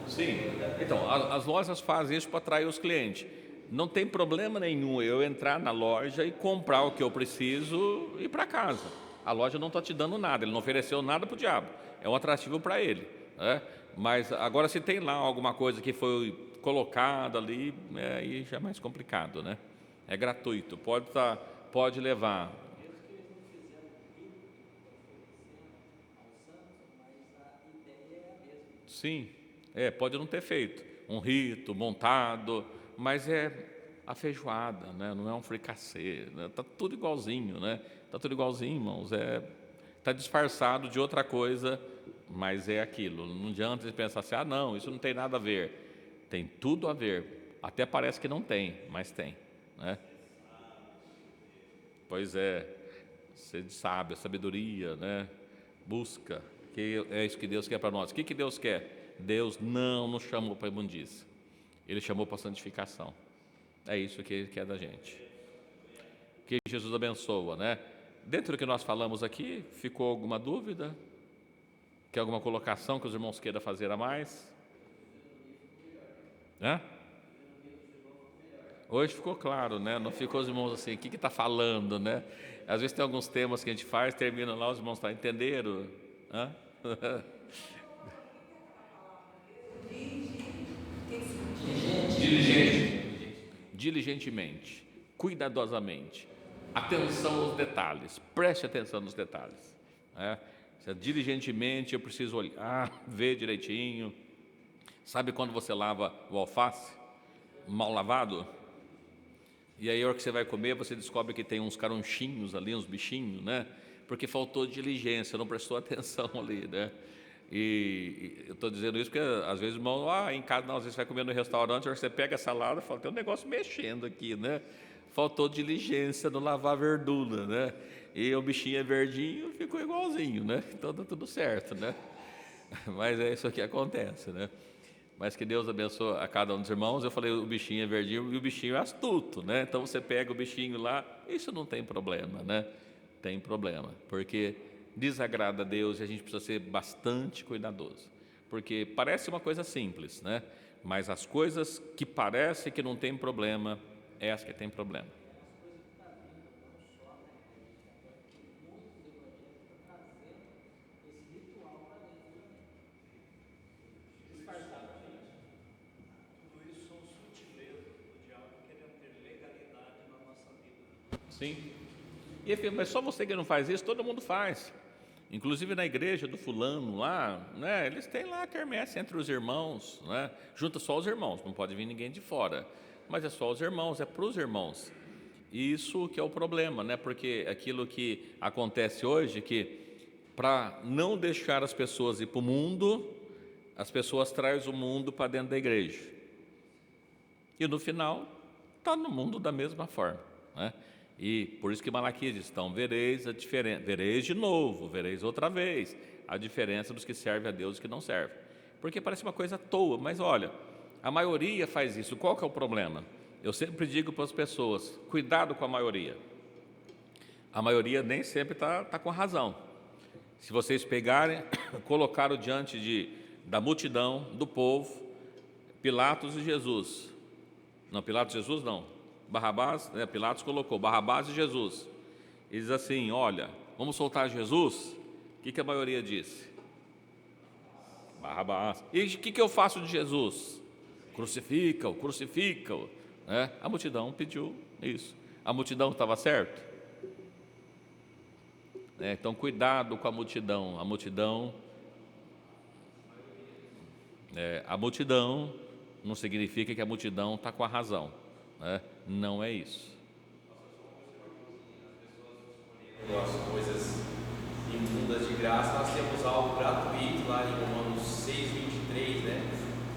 Sim, então as lojas fazem isso para atrair os clientes. Não tem problema nenhum eu entrar na loja e comprar o que eu preciso e ir para casa. A loja não está te dando nada, ele não ofereceu nada para o diabo. É um atrativo para ele, né? Mas agora se tem lá alguma coisa que foi colocada ali, aí já é mais complicado, né? É gratuito, pode levar. Sim. Pode não ter feito um rito montado, mas é a feijoada, né? Não é um fricassê, né? Tá tudo igualzinho, né? Tá tudo igualzinho, irmãos. Tá disfarçado de outra coisa, mas é aquilo. Não adianta você pensar assim, não, isso não tem nada a ver. Tem tudo a ver. Até parece que não tem, mas tem, né? Pois é, você sabe, a sabedoria, né? Busca, que é isso que Deus quer para nós. O que Deus quer? Deus não nos chamou para a imundícia, Ele chamou para a santificação. É isso que Ele quer da gente. Que Jesus abençoa, né? Dentro do que nós falamos aqui, ficou alguma dúvida? Quer alguma colocação que os irmãos queiram fazer a mais? Hoje ficou claro, né? Não ficou os irmãos assim, o que está falando, né? Às vezes tem alguns temas que a gente faz, termina lá, os irmãos entenderam? Diligentemente, cuidadosamente, atenção aos detalhes, preste atenção nos detalhes, né? Diligentemente eu preciso olhar, ver direitinho. Sabe quando você lava o alface mal lavado? E aí a hora que você vai comer, você descobre que tem uns caronchinhos ali, uns bichinhos, né? Porque faltou diligência, não prestou atenção ali, né? E eu estou dizendo isso porque às vezes, irmão, em casa, não, às vezes você vai comer no restaurante, você pega a salada e fala, tem um negócio mexendo aqui, né? Faltou diligência no lavar a verdura, né? E o bichinho é verdinho, ficou igualzinho, né? Então tá tudo certo, né? Mas é isso que acontece, né? Mas que Deus abençoe a cada um dos irmãos. Eu falei, o bichinho é verdinho e o bichinho é astuto, né? Então você pega o bichinho lá, isso não tem problema, né? Tem problema, porque desagrada a Deus e a gente precisa ser bastante cuidadoso, porque parece uma coisa simples, né? Mas as coisas que parecem que não tem problema, é as que tem problema. Sim. E ele falou, mas só você que não faz isso, todo mundo faz. Inclusive na igreja do fulano lá, né, eles têm lá a quermesse entre os irmãos, né, junta só os irmãos, não pode vir ninguém de fora, mas é só os irmãos, é para os irmãos. Isso que é o problema, né, porque aquilo que acontece hoje, que para não deixar as pessoas ir para o mundo, as pessoas trazem o mundo para dentro da igreja. E no final, está no mundo da mesma forma, né? E por isso que Malaquias diz, então vereis a diferença, vereis de novo, vereis outra vez, a diferença dos que servem a Deus e que não servem. Porque parece uma coisa à toa, mas olha, a maioria faz isso. Qual que é o problema? Eu sempre digo para as pessoas, cuidado com a maioria. A maioria nem sempre está com razão. Se vocês pegarem, colocaram diante da multidão, do povo, Pilatos e Jesus. Não, Pilatos e Jesus não. Barrabás, né, Pilatos colocou Barrabás e Jesus. E diz assim, olha, vamos soltar Jesus? O que a maioria disse? Barrabás. E o que eu faço de Jesus? Crucifica-o, crucifica-o. Né? A multidão pediu isso. A multidão estava certo? Então cuidado com a multidão. A multidão não significa que a multidão está com a razão, né? Não é isso. As coisas imundas de graça, nós temos algo gratuito lá em Romanos 6:23, né?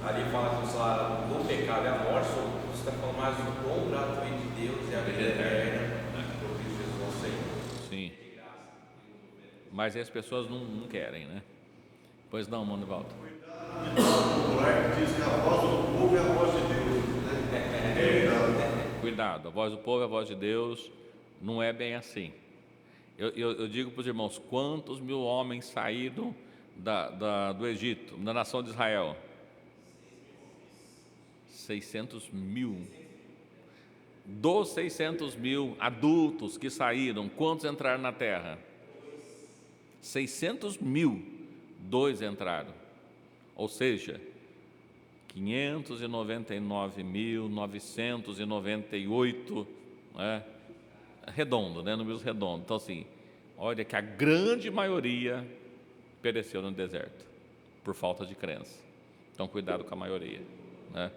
Ali fala que o salário do pecado é a morte, você está falando mais do dom gratuito de Deus e a vida eterna, por Cristo Jesus nosso Senhor. Sim. Mas as pessoas não querem, né? Pois não, mano, volta. Diz que a voz do povo é a voz de Deus, né? Cuidado, a voz do povo é a voz de Deus, não é bem assim. Eu digo para os irmãos, quantos mil homens saíram do Egito, da nação de Israel? 600 mil. Dos 600 mil adultos que saíram, quantos entraram na terra? 600 mil, 2 entraram. Ou seja, 599.998, né? Redondo, né? Números redondos. Então, assim, olha que a grande maioria pereceu no deserto por falta de crença. Então, cuidado com a maioria, né?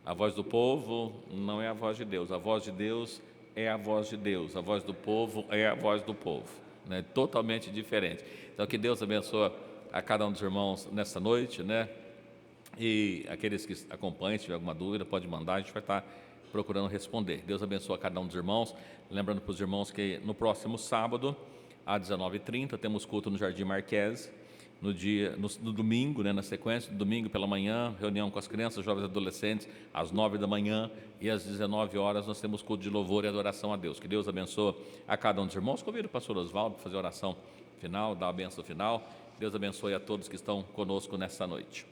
A voz do povo não é a voz de Deus. A voz de Deus é a voz de Deus. A voz do povo é a voz do povo, né? Totalmente diferente. Então, que Deus abençoe a cada um dos irmãos nessa noite, né? E aqueles que acompanham, se tiver alguma dúvida, pode mandar, a gente vai estar procurando responder. Deus abençoe a cada um dos irmãos. Lembrando para os irmãos que no próximo sábado, às 19h30, temos culto no Jardim Marquese. No domingo, né, na sequência, no domingo pela manhã, reunião com as crianças, jovens e adolescentes, às 9 da manhã, e às 19 horas nós temos culto de louvor e adoração a Deus. Que Deus abençoe a cada um dos irmãos. Convido o pastor Oswaldo para fazer a oração final, dar a bênção final. Deus abençoe a todos que estão conosco nessa noite.